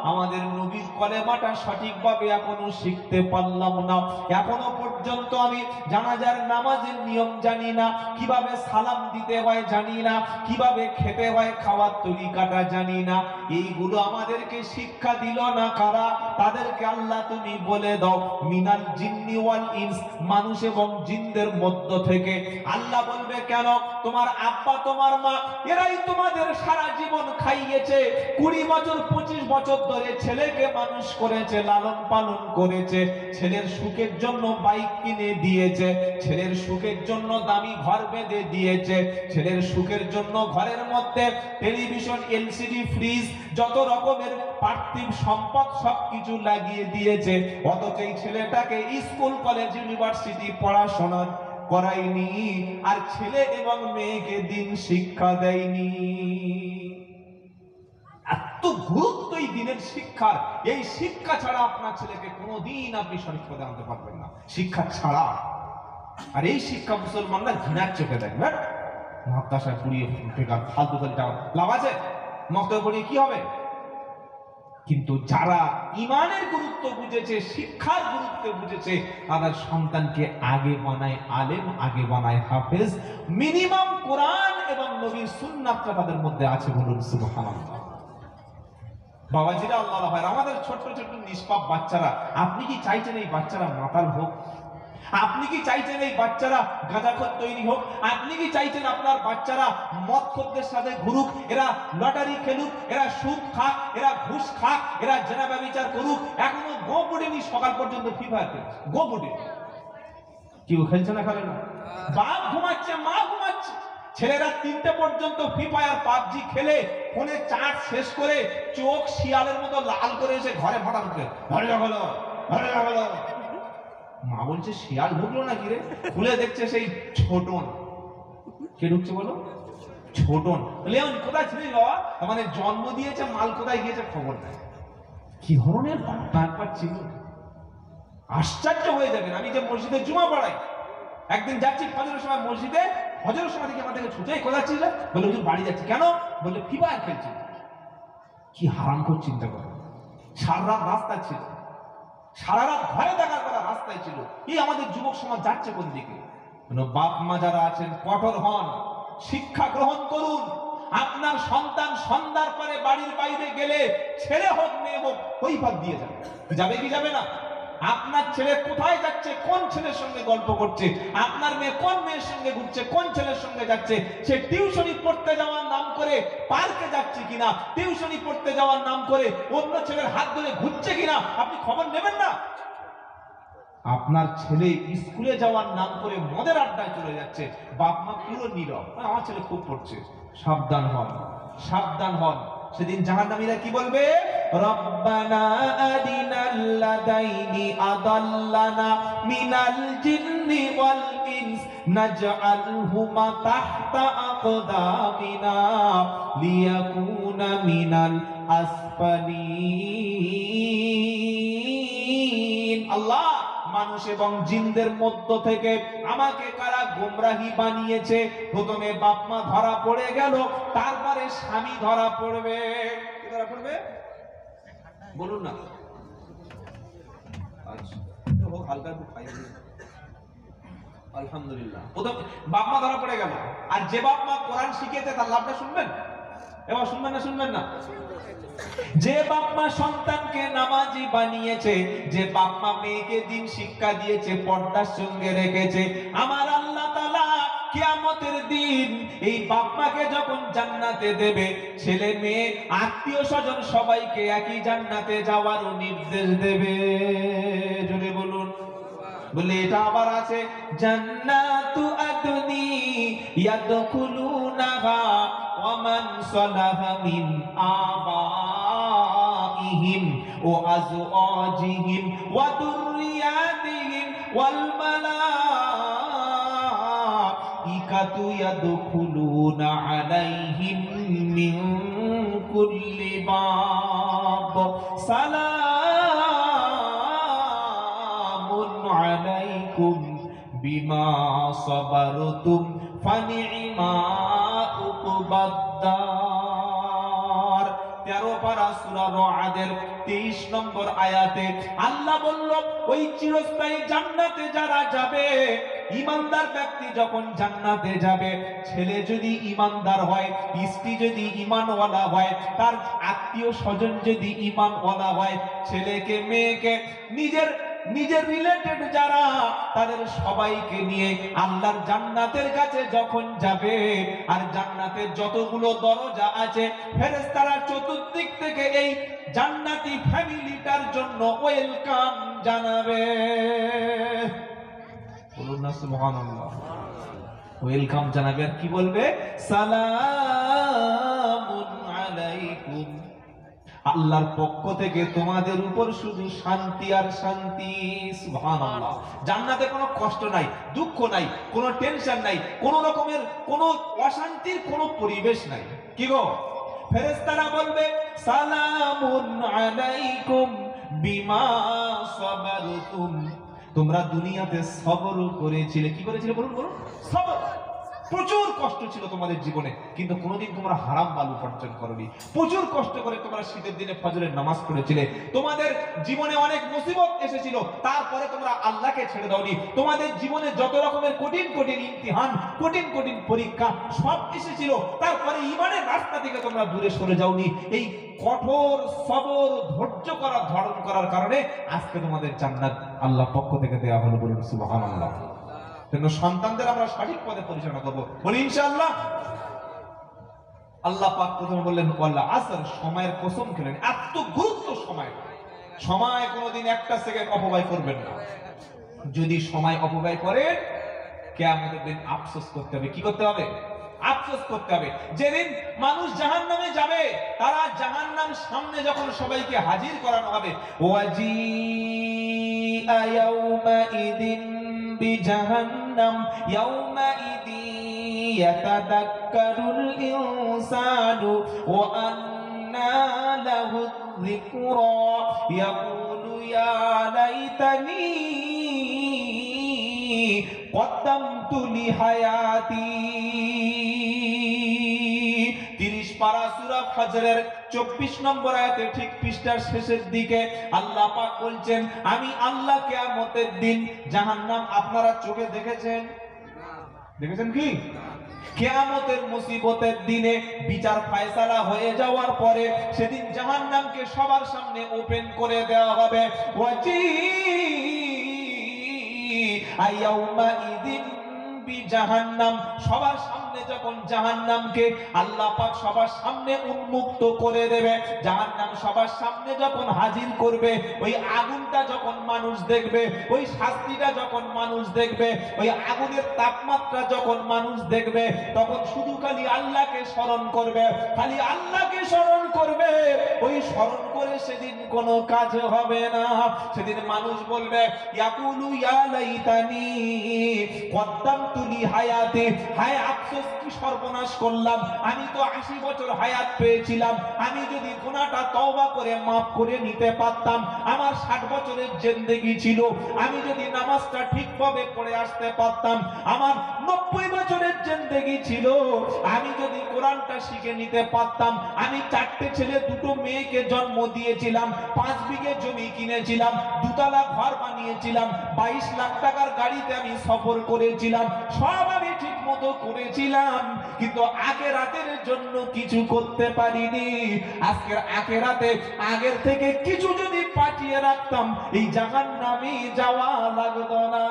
আমাদের নবীর কলেমাটা সঠিকভাবে এখনো শিখতে পারলাম না, এখনো পর্যন্ত আমি জানাজার নামাজ নামাজের নিয়ম জানি না, কিভাবে সালাম দিতে হয় জানি না, কিভাবে খেতে হয় খাওয়ার তরিকাটা জানি না। এইগুলো আমাদেরকে শিক্ষা দিল না কারা? তাদেরকে আল্লাহ তুমি বলে দাও মিনাল জিন্নি ওয়াল ইনস, মানুষ এবং জিনদের মধ্য থেকে। আল্লাহ বলবে কেন? তোমার আব্বা তোমার মা এরাই তোমাদের সারা জীবন খাইয়েছে, 20 বছর 25 বছর ধরে ছেলেকে মানুষ করেছে, লালন পালন করেছে, ছেলের সুখের জন্য বাইক কিনে দিয়েছে, ছেলের সুখের জন্য দামি ঘর বেঁধে দিয়েছে, ছেলের সুখের জন্য ঘরের মধ্যে টেলিভিশন, এলসিডি, ফ্রিজ, যত রকমের পার্থিব সম্পদ সবকিছু লাগিয়ে দিয়েছে। অথচ এই ছেলেটাকে স্কুল কলেজ ইউনিভার্সিটি পড়াশোনা করায়নি, আর ছেলে এবং মেয়েকে দিন শিক্ষা দেয়নি। এত গুরুত্ব এই দিনের শিক্ষার। এই শিক্ষা ছাড়া আপনার ছেলেকে কোনোদিন আপনি সঠিক পথে আনতে পারবেন না, শিক্ষা ছাড়া। আর এই শিক্ষা মুসলমানরা ঘৃণার চোখে দেখবেন। মাদ্রাসায় পড়িয়ে বেকার ফালতু করে লাভ আছে? মক্তবে পড়িয়ে কি হবে? কিন্তু যারা ইমানের গুরুত্ব বুঝেছে, শিক্ষার গুরুত্ব বুঝেছে, তাদের সন্তানকে আগে বানায় আলেম, আগে বানায় হাফেজ। মিনিমাম কোরআন এবং নবীর সুন্নাতটা তাদের মধ্যে আছে, বলুন সুবহানাল্লাহ। বাবাজিরা, আল্লাহ ভাই, আমাদের ছোট ছোট নিষ্পাপ বাচ্চারা, আপনি কি চাইছেন এই বাচ্চারা মাতাল হোক? আপনি কি চাইছেন এই বাচ্চারা গাঁজাখোর তৈরি হোক? আপনি কি চাইছেন আপনার বাচ্চারা মদখোরদের সাথে ঘুরুক, এরা লটারি খেলুক, এরা সুদ খাক, এরা ঘুষ খাক, এরা জেনা ব্যভিচার করুক? এখনো গো বুড়েনি, সকাল পর্যন্ত ফ্রি ফায়ার খেলছে, গো বুড়ে। কেউ খেলছে না, খেলে না। বাপ ঘুমাচ্ছে, মা ঘুমাচ্ছে, ছেলেরা 3টে পর্যন্ত ফ্রি ফায়ার পাবজি খেলে ফোনে চার্জ শেষ করে চোখ শিয়ালের মতো লাল করে এসে ঘরে ফাটা ঢুকে, ঘরে হলো, ঘরে হলো। মা বলছে শিয়াল ঢুকলো নাকি রে? খুলে দেখছে সেই ছোটন। কে ঢুকছে বলো? ছোটন। লেওন কোথায় ছিলিস বাবা? মানে জন্ম দিয়েছে, মাল কোথায় গিয়েছে খবর নাই। কি ধরনের ব্যাপার ছিল, আশ্চর্য হয়ে যাবেন। আমি যে মসজিদে জুমা পড়াই, একদিন যাচ্ছি ফজরের সময় মসজিদে, ফজরের সময় থেকে আমার থেকে ছুটে কোথায় ছিল? বলে হুজুর বাড়ি যাচ্ছি। কেন? বলে ফ্রি ফায়ার খেলছি। কি হারামখোর, চিন্তা করো। সারা রাত রাস্তা ছিল, সারা রাত ভয়ে দেখার কথা রাস্তায় ছিল। এই আমাদের যুবক সমাজ যাচ্ছে কোন দিকে? বাপ মা যারা আছেন কঠোর হন, শিক্ষা গ্রহণ করুন। আপনার সন্তান সন্ধ্যার পরে বাড়ির বাইরে গেলে, ছেলে হোক মেয়ে হোক, ওই ভাব দিয়ে যাবে। যাবে কি যাবে না? আপনার ছেলে কোথায় যাচ্ছে, কোন ছেলের সঙ্গে গল্প করছে, আপনার মেয়ে কোন মেয়ের সঙ্গে ঘুরছে, কোন ছেলের সঙ্গে যাচ্ছে, সে টিউশনি পড়তে যাওয়ার নাম করে পার্কে যাচ্ছে কিনা, টিউশনি পড়তে যাওয়ার নাম করে অন্য ছেলের হাত ধরে ঘুরছে কিনা, আপনি খবর নেবেন না? আপনার ছেলে স্কুলে যাওয়ার নাম করে মদের আড্ডায় চলে যাচ্ছে, বাপ মা পুরো নীরব, আমার ছেলে খুব পড়ছে। সাবধান হন, সাবধান হন। সেদিন জাহান্নামীরা কি বলবে? রব্বানা আরিনাল লাদাইনি আদাল্লানা মিনাল জিন্নি ওয়াল ইনস নাজআলহুমা তাহতা আকদামিনা লিয়াকুনা মিনাল আসফালিন। আল্লাহ, মানুষ এবং জিনদের মধ্য থেকে আমাকে কারা গোমরাহি বানিয়েছে? প্রথমে বাপ মা ধরা পড়ে গেল, তারপরে স্বামী ধরা পড়বে। কি ধরা পড়বে বলুন না? আচ্ছা, হালকা একটু খাই। আলহামদুলিল্লাহ, প্রথম বাপ মা ধরা পড়ে গেল। আর যে বাপ মা কোরআন শিখিয়েছে তার লাভটা শুনবেন? এবার শুনবেন না, শুনবেন না? যে বাপ মা সন্তানকে নামাজি বানিয়েছে, যে বাপ মা মেয়েকে দিন শিক্ষা দিয়েছে, পর্দার সঙ্গে রেখেছে, আমার আল্লাহ তাআলা কিয়ামতের দিন এই বাপ মাকে যখন জান্নাতে দেবে, ছেলে মেয়ে আত্মীয় স্বজন সবাইকে একই জান্নাতে যাওয়ার নির্দেশ দেবে। জোরে বলুন। বলে এটা আবার আছে, জান্নাতু আদনি ইয়াদখুলুনাহা ওয়া মান সালাহা মিন আবাইহিম ওয়া আজওয়াজিহিম ওয়া দুররিয়াতিহিম ওয়াল মালাইকাতু ইয়াদখুলুনা আলাইহিম মিন কুল্লি বাব সালামুন আলাইকুম বিমা সাবারতুম ফানি'মা উকবাদ্দার। 13 পারা সূরা রা'দের 23 নম্বর আয়াতে আল্লাহ বলল, ওই চিরস্থায়ী জান্নাতে যারা যাবে ইমানদার ব্যক্তি যখন জান্নাতে যাবে, ছেলে যদি ইমানদার হয়, স্ত্রী যদি ইমানওয়ালা হয়, তার আত্মীয় স্বজন যদি ইমানওয়ালা হয়, ছেলেকে মেয়েকে নিজের রিলেটেড যারা, তাদের সবাইকে নিয়ে আল্লাহর জান্নাতের কাছে যখন যাবে, আর জান্নাতের যতগুলো দরজা আছে ফেরেশতারা চতুর্দিক থেকে এই জান্নাতি ফ্যামিলিটার জন্য ওয়েলকাম জানাবে। বলুন না সুবহানাল্লাহ। ওয়েলকাম জানাবে আর কি বলবে? সালামুন আলাইকুম, আল্লাহর পক্ষ থেকে তোমাদের উপর শুধু শান্তি আর শান্তি। সুবহানাল্লাহ। জান্নাতে কোনো কষ্ট নাই, দুঃখ নাই, কোনো টেনশন নাই, কোনো রকমের কোনো অশান্তির কোনো পরিবেশ নাই। কি গো? ফেরেশতারা বলবে সালামুন আলাইকুম বিমা সাবারতুম, তোমরা দুনিয়াতে সবর করেছিলে। কি করেছিলে বলুন বলুন? সবর। প্রচুর কষ্ট ছিল তোমাদের জীবনে, কিন্তু কোনোদিন তোমরা হারাম মাল উপার্জন করোনি। প্রচুর কষ্ট করে তোমরা শীতের দিনে ফজরের নামাজ পড়েছিলে। তোমাদের জীবনে অনেক মুসিবত এসেছিল, তারপরে তোমরা আল্লাহকে ছেড়ে দাওনি। তোমাদের জীবনে যত রকমের কঠিন কঠিন ইমতিহান, কঠিন কঠিন পরীক্ষা সব এসেছিল, তারপরে ঈমানের রাস্তা থেকে তোমরা দূরে সরে যাওনি। এই কঠোর সবর ধৈর্য করার ধারণ করার কারণে আজকে তোমাদের জান্নাত আল্লাহর পক্ষ থেকে দেওয়া হলো। বলুন সুবহানাল্লাহ। সন্তানদের আমরা সঠিক পথে পরিচালনা করবো, বলি ইনশাআল্লাহ। আল্লাহ পাক প্রথমে বললেন ওয়াল আসর, সময়ের কসম খেলেন। এত গুরুত্ব সময় কোনোদিন একটা সেকেন্ড অপব্যয় করবেন না। যদি সময় অপব্যয় করেন, কিয়ামতের দিন আফসোস করতে হবে। কি করতে হবে? আফসোস করতে হবে। যেদিন মানুষ জাহান্নামে যাবে, তারা জাহান্নাম সামনে যখন সবাইকে হাজির করানো হবে, ওয়াজিআ ইয়াউমাইদিন বিজাহান্নাম ইয়াউমাইদি ইয়াতাদাক্কারুল ইনসানু ওয়া আন্না লাহু যিকরা ইয়াকুলু ইয়া লাইতানি কদ্দামতু লিহায়াতি। 30 পারা সূরা ফজরের 24 নম্বর আয়াতে ঠিক পৃষ্ঠার শেষের দিকে আল্লাহ পাক বলছেন, আমি আল্লাহ কিয়ামতের দিন জাহান্নাম আপনারা চোখে দেখেছেন? দেখেছেন কি? কিয়ামতের মুসিবতের দিনে বিচার ফায়সালা হয়ে যাওয়ার পরে সেদিন জাহান্নামকে সবার সামনে ওপেন করে দেওয়া হবে। ইয়াউমাইদিন বিজাহান্নাম, সবার সামনে যখন জাহান্নামকে আল্লাহ পাক সবার সামনে উন্মুক্ত করে দেবে, জাহান্নাম সবার সামনে যখন হাজির করবে, ওই আগুনটা যখন মানুষ দেখবে, ওই শাস্তিটা যখন মানুষ দেখবে, ওই আগুনের তাপমাত্রা যখন মানুষ দেখবে, তখন শুধু খালি আল্লাহকে স্মরণ করবে, খালি আল্লাহকে স্মরণ করবে। ওই স্মরণ করে সেদিন কোনো কাজ হবে না। সেদিন মানুষ বলবে ইয়াকুলু ইয়া লাইতানি কদ্দামতু লিহায়াতি, হায় আফসোস, কি সর্বনাশ করলাম। আমি তো 80 বছর হায়াত পেয়েছিলাম, আমি যদি গুনাহটা তওবা করে maaf করে নিতে পারতাম, আমার 60 বছরের জিন্দেগি ছিল, আমি যদি নামাজটা ঠিকভাবে পড়ে আসতে পারতাম, আমার 90 বছরের জিন্দেগি ছিল, আমি যদি কোরআনটা শিখে নিতে পারতাম, আমি 4টে ছেলে 2টো মেয়েকে জন্ম দিয়েছিলাম, 5 বিঘে জমি কিনেছিলাম, 2 তলা ঘর বানিয়েছিলাম, 22 লাখ টাকার গাড়িতে আমি সফর করেছিলাম, সব আমি ঠিক মতো করেছিলাম, কিন্তু আখিরাতের জন্য কিছু করতে পারিনি। আজকের আখিরাতে আগের থেকে কিছু যদি পাঠিয়ে রাখতাম, এই জাহান্নামে যাওয়া লাগতো না।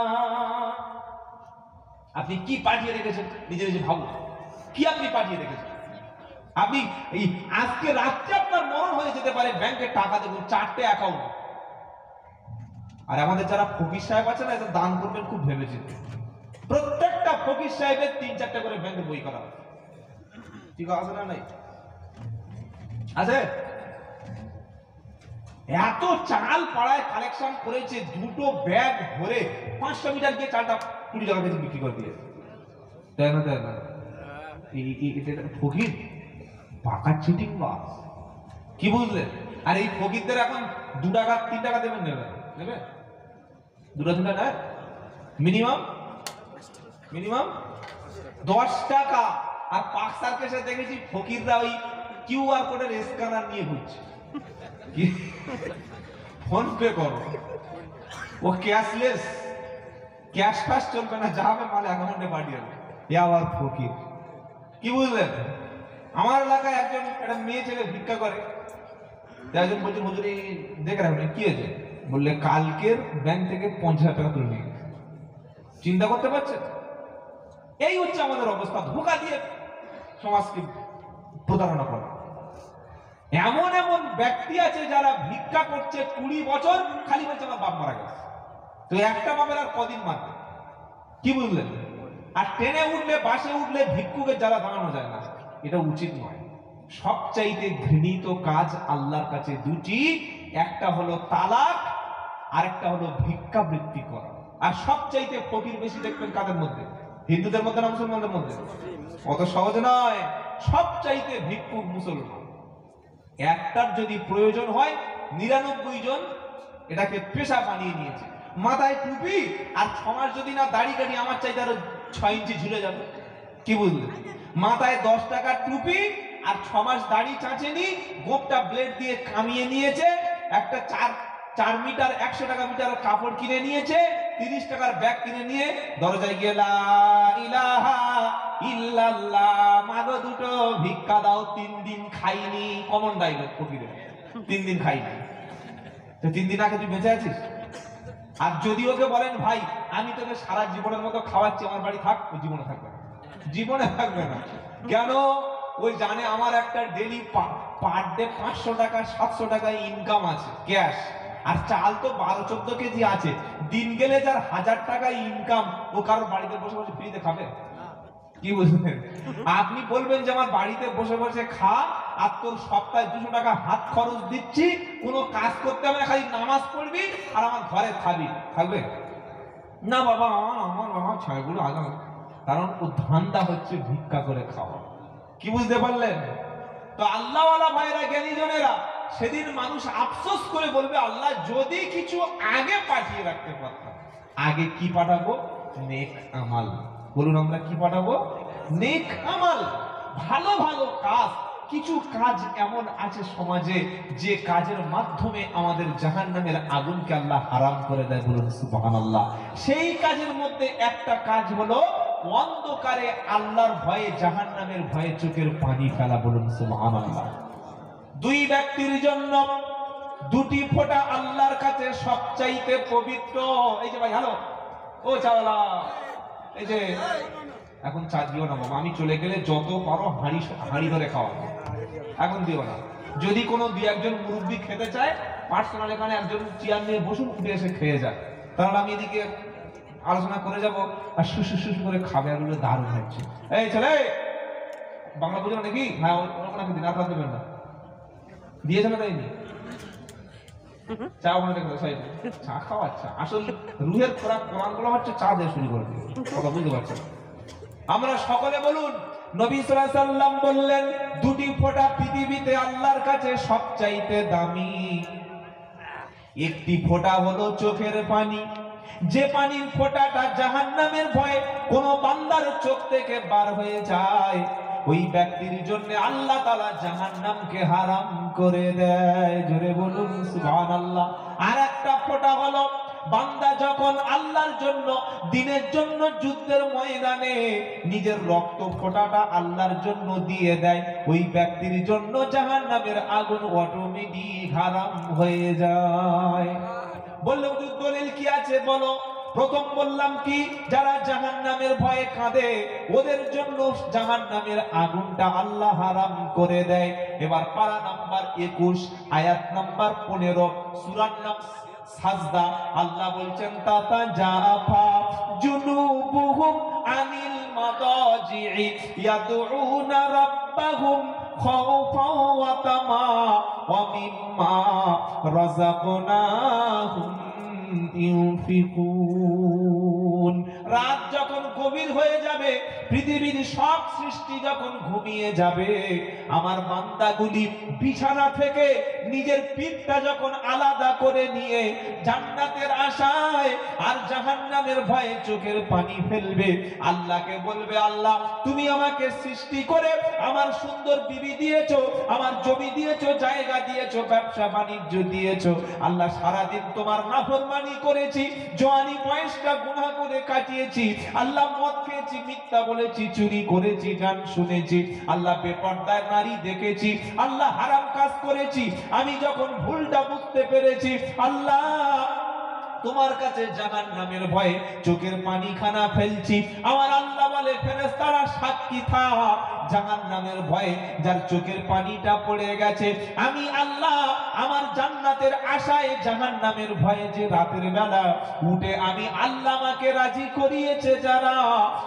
আপনি কি পাঠিয়ে রেখেছেন নিজে নিজে ভাবুন। কি আপনি পাঠিয়ে রেখেছেন? আপনি এই আজকে রাত্রে আপনার মরণ হয়ে যেতে পারে, ব্যাংকে টাকা দেবেন, 4টে অ্যাকাউন্ট। আর আমাদের যারা ফকির সাহেব আছে না, এটা দান করবেন খুব ভেবেচিন্তে। প্রত্যেকটা ফকির সাহেবের 3-4টা করে ব্যাংকে বই করা আছে। ঠিক আছে না? নাই আছে? এত চাল পাড়ায় কালেকশন করেছে, 2টো ব্যাগ ভরে 500 মিটার গিয়ে চালটা 20 টাকা কেজি বিক্রি করে দিয়েছে। তাই না? তাই না? এটা ফকির, পাকা চিটিং বাস। কি বুঝলেন? আর এই ফকিরদের এখন 2 টাকা 3 টাকা দেবেন, নেবে 2 টাকা 3 টাকা মিনিমাম 10 টাকা। আর পাক সার্কেসে দেখেছি ফকিররা ওই কিউআর কোডের স্ক্যানার নিয়ে ঘুরছে। কি ফোন পে করো, ও ক্যাশ ফ্যাশ চলবে না, যা হবে মাল অ্যাকাউন্টে পাঠিয়ে দেবে। এ আবার ফকির, কি বুঝলেন? আমার এলাকায় একজন একটা মেয়ে ছেলে ভিক্ষা করে, একজন বলছে মজুরি দেখে রাখবেন, কি হয়েছে? বললে কালকের ব্যাংক থেকে 50,000 টাকা তুলে নিয়ে গেছে। চিন্তা করতে পারছেন? এই হচ্ছে আমাদের অবস্থা, ধোঁকা দিয়ে সমাজকে প্রতারণা করা। এমন এমন ব্যক্তি আছে যারা ভিক্ষা করছে 20 বছর, খালি বলছে আমার বাপ মারা গেছে। তো একটা বাপের আর কদিন মারবে, কি বুঝলেন? আর ট্রেনে উঠলে বাসে উঠলে ভিক্ষুকে যারা দাঁড়ানো যায় না, এটা উচিত নয়। সবচাইতে ঘৃণিত কাজ আল্লাহর কাছে দুটি, একটা হলো তালাক, আর একটা হলো ভিক্ষাবৃত্তি করা। আর সবচাইতে ফকির বেশি দেখবেন কাদের মধ্যে? হিন্দুদের মধ্যে না মুসলমানদের মধ্যে? অত সহজ নয়, সবচাইতে ভিক্ষুক মুসলমান। একটার যদি প্রয়োজন হয় 99 জন এটাকে পেশা বানিয়ে নিয়েছে। মাথায় টুপি আর 6 মাস যদি না দাড়ি কাটি, আমার চাইতে আরো 6 ইঞ্চি ঝুলে যাবে, কি বুঝলেন? মাথায় 10 টাকার টুপি আর 6 মাস দাড়ি চাঁচেনি, গোপটা ব্লেড দিয়ে কামিয়ে নিয়েছে, একটা 4 মিটার 100 টাকা মিটার কাপড় কিনে নিয়েছে, 30 টাকার ব্যাগ কিনে নিয়ে দরজায় গিয়ে লা ইলাহা ইল্লাল্লাহ, মাগো দুটো ভিক্ষা দাও, 3 দিন খাইনি। কমন ডায়লগ ফকিরের, 3 দিন খাইনি। তো 3 দিন আগে তুই বেঁচে আছিস? আর যদি ওকে বলেন ভাই আমি তোকে সারা জীবনের মতো খাওয়াচ্ছি, আমার বাড়ি থাক, ওই জীবনে থাকবে না, জীবনে থাকবে না। কেন? ওই জানে আমার একটা ডেলি পার ডে 500 টাকা 700 টাকা ইনকাম আছে ক্যাশ, আর চাল তো 12-14 কেজি আছে। দিন গেলে যার 1000 টাকা ইনকাম, ও কারোর বাড়িতে বসে বসে ফ্রিতে খাবে? কি বুঝলেন? আপনি বলবেন যে আমার বাড়িতে বসে বসে খা, আর তোর সপ্তাহে 200 টাকা হাত খরচ দিচ্ছি, কোনো কাজ করতে হবে না, খালি নামাজ পড়বি আর আমার ঘরে খাবি, থাকবে না? বাবা আমার ছয়গুলো আগে, কারণ ও ধান্দা হচ্ছে ভিক্ষা করে খাওয়া। কি বুঝতে পারলেন? তো আল্লাহওয়ালা ভাইরা, জ্ঞানী জনেরা, সেদিন মানুষ আফসোস করে বলবে আল্লাহ যদি কিছু আগে পাঠিয়ে রাখতে পারতাম। আগে কি পাঠাবো? নেক আমাল। বলুন আমরা কি পাঠাবো? নেক আমাল, ভালো ভালো কাজ। কিছু কাজ এমন আছে সমাজে যে কাজের মাধ্যমে আমাদের জাহান্নামের আগুনকে আল্লাহ হারাম করে দেয়, বলুন সুবহানাল্লাহ। সেই কাজের মধ্যে একটা কাজ হলো অন্ধকারে আল্লাহর ভয়ে, জাহান্নামের ভয়ে চোখের পানি ফেলা, বলুন সুবহানাল্লাহ। 2 ব্যক্তির জন্য 2টি ফোঁটা আল্লাহর কাছে সবচাইতে পবিত্র। এই যে ভাই, হ্যালো, ও চাওয়ালা, এই যে এখন চা দিও না বাবা, আমি চলে গেলে যত পারো হাঁড়ি ধরে খাওয়াবো, এখন দিও না। যদি কোনো 2-1 মুরব্বী খেতে চায়, পার্সোনাল এখানে একজন চেয়ার নিয়ে বসুন, উঠে এসে খেয়ে যায়, তাহলে আমি এদিকে আলোচনা করে যাব, আর সুসু করে খাবে, আর দারুণ হচ্ছে। এই ছেলে, বাংলা বুঝো নাকি? হ্যাঁ, ওনাকে দিন, আপনার দেবেন না, দিয়েছে না দেয়নি? চা ওখানে দেখো, চা খাওয়াচ্ছা। আসল রুহের খোরাক কোরআনগুলো হচ্ছে চা দিয়ে শুরু করে দিবে, কথা বুঝতে পারছেন? আমরা সকলে বলুন, নবী সাল্লাল্লাহু আলাইহি সাল্লাম বললেন 2টি ফোঁটা পৃথিবীতে আল্লাহর কাছে সবচাইতে দামি। একটি ফোঁটা হলো চোখের পানি, যে পানির ফোঁটাটা জাহান্নামের ভয়ে কোন বান্দার চোখ থেকে বার হয়ে যায়, ওই ব্যক্তির জন্য আল্লাহ তাআলা জাহান্নামকে হারাম করে দেয়। জোরে বলুন সুবহানাল্লাহ। আর একটা ফোঁটা হলো বান্দা যখন আল্লাহর জন্য, দ্বীনের জন্য যুদ্ধের ময়দানে নিজের রক্ত ফোঁটাটা আল্লাহর জন্য দিয়ে দেয়, ওই ব্যক্তির জন্য জাহান্নামের আগুন অটোমেটিক হারাম হয়ে যায়। বললো দলিল কি আছে বলো? প্রথম বললাম কি, যারা জাহান্নামের ভয়ে কাঁদে ওদের জন্য জাহান্নামের আগুনটা আল্লাহ হারাম করে দেয়। এবার পারা নাম্বার 21, আয়াত নাম্বার 15, সূরার নাম সাজদা। আল্লাহ বলছেন তাতাজাফা জুনুবুহুম আনিল মাদাজি'i ইয়াদউনা রাব্বাহুম খাওফাও ওয়া তামা ওয়া মিম্মা রাযাকনাহুম ইউনফিকুন। রাত যখন গভীর হয়ে যাবে, পৃথিবীর সব সৃষ্টি যখন ঘুমিয়ে যাবে, আমার বান্দাগুলি বিছানা থেকে নিজের পিঠটা যখন আলাদা করে নিয়ে জান্নাতের আশায় আর জাহান্নামের ভয়ে চোখের পানি ফেলবে, আল্লাহকে বলবে, আল্লাহ তুমি আমাকে সৃষ্টি করে আমার সুন্দর বিবি দিয়েছো, আমার জমি দিয়েছো, জায়গা দিয়েছো, ব্যবসা বাণিজ্য দিয়েছো, আল্লাহ সারাদিন তোমার নাফরমানি করেছি, জওয়ানি বয়সটা গুনাহ করে কাটিয়েছি, আল্লাহ মদ খেয়েছি, মিথ্যা বলেছি, চুরি করেছি, গান শুনেছি, আল্লাহ বেপরদায় নারী দেখেছি, আল্লাহ হারাম কাজ করেছি, আমি যখন ভুলটা বুঝতে পেরেছি, আল্লাহ তোমার কাছে জাহান্নামের ভয়ে চোখের পানি খানা ফেলছি। আমার আল্লাহ বলে, ফেরেশতারা সাক্ষী থাক, জাহান্নামের ভয়ে যার চোখের পানিটা পড়ে গেছে, আমি আল্লাহ আমার জান্নাতের আশায় জাহান্নামের ভয়ে যে রাতের বেলা উঠে আমি আল্লাহ আমাকে রাজি করিয়েছে যারা,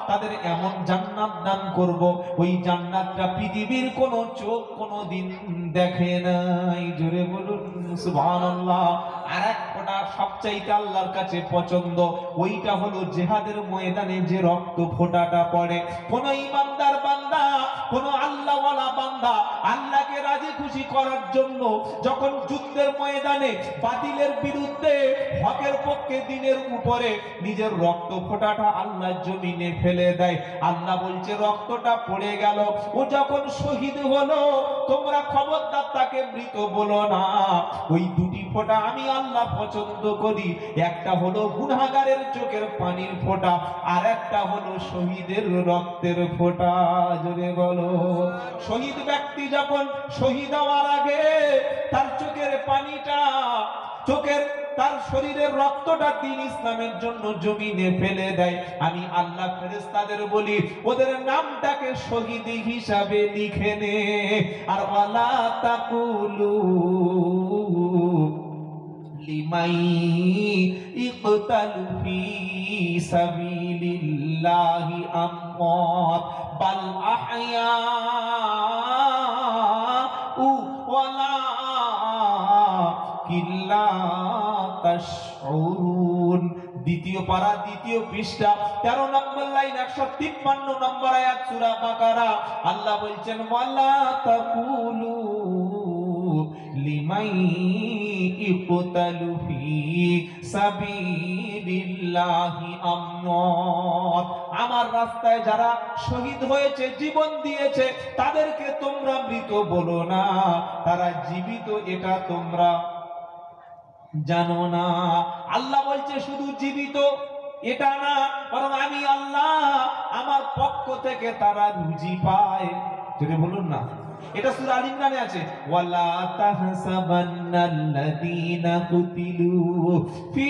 তাদের এমন জান্নাত দান করব, ওই জান্নাতটা পৃথিবীর কোন চোখ কোনদিন দেখে নাই। জোরে বলুন সুবহানাল্লাহ। আর এক ফোঁটা সবচাইতে আল্লাহর কাছে পছন্দ, ওইটা হলো জিহাদের ময়দানে যে রক্ত ফোঁটাটা পড়ে। কোন ইমানদার বান্দা, কোন আল্লাহওয়ালা বান্দা আল্লাহকে রাজি খুশি করার জন্য যখন যুদ্ধের ময়দানে বাতিলের বিরুদ্ধে হকের পক্ষে দিনের উপরে নিজের রক্ত ফোঁটাটা আল্লাহর জমিনে ফেলে দেয়, আল্লাহ বলছে রক্তটা পড়ে গেল, ও যখন শহীদ হলো, তোমরা খবরদার তাকে মৃত বলো না। ওই দুটি ফোঁটা আমি আল্লাহ পছন্দ করি, একটা হলো গুনাহগারের চোখের পানির ফোঁটা, আর একটা হলো শহীদের রক্তের ফোঁটা। জোরে বলো। শহীদ ব্যক্তি যখন শহীদ হওয়ার আগে তার চোখের পানিটা, চোখের তার শরীরের রক্তটা দিন ইসলামের জন্য জমিনে ফেলে দেয়, আমি আল্লাহ ফেরেশতাদের বলি ওদের নামটাকে শহীদ হিসাবে লিখে নে। আর ওয়ালা তাকুলু লিমাই ইকতালু ফি সাবিলিল্লাহি আমওয়াত বাল আহইয়া ওয়ালা কিল্লা তাশউরুন। দ্বিতীয় পারা, দ্বিতীয় পৃষ্ঠা, 13 নম্বর লাইন, 153 নম্বর আয়াত সূরা বাকারা। আল্লাহ বলছেন, ওয়ালা তাকুলু লিমাই ইকতালু ফি সাবিলিল্লাহি আমওয়াত। আমার রাস্তায় যারা শহীদ হয়েছে, জীবন দিয়েছে, তাদেরকে তোমরা মৃত বলো না, তারা জীবিত, এটা তোমরা জানো না। আল্লাহ বলছে শুধু জীবিত এটা না, বরং আমি আল্লাহ আমার পক্ষ থেকে তারা রুজি পায়। যদি বলুন না, এটা সূরা আল ইমরানে আছে, ওয়ালা তাহসাবান্নাল্লাযীনা কুতিলু ফি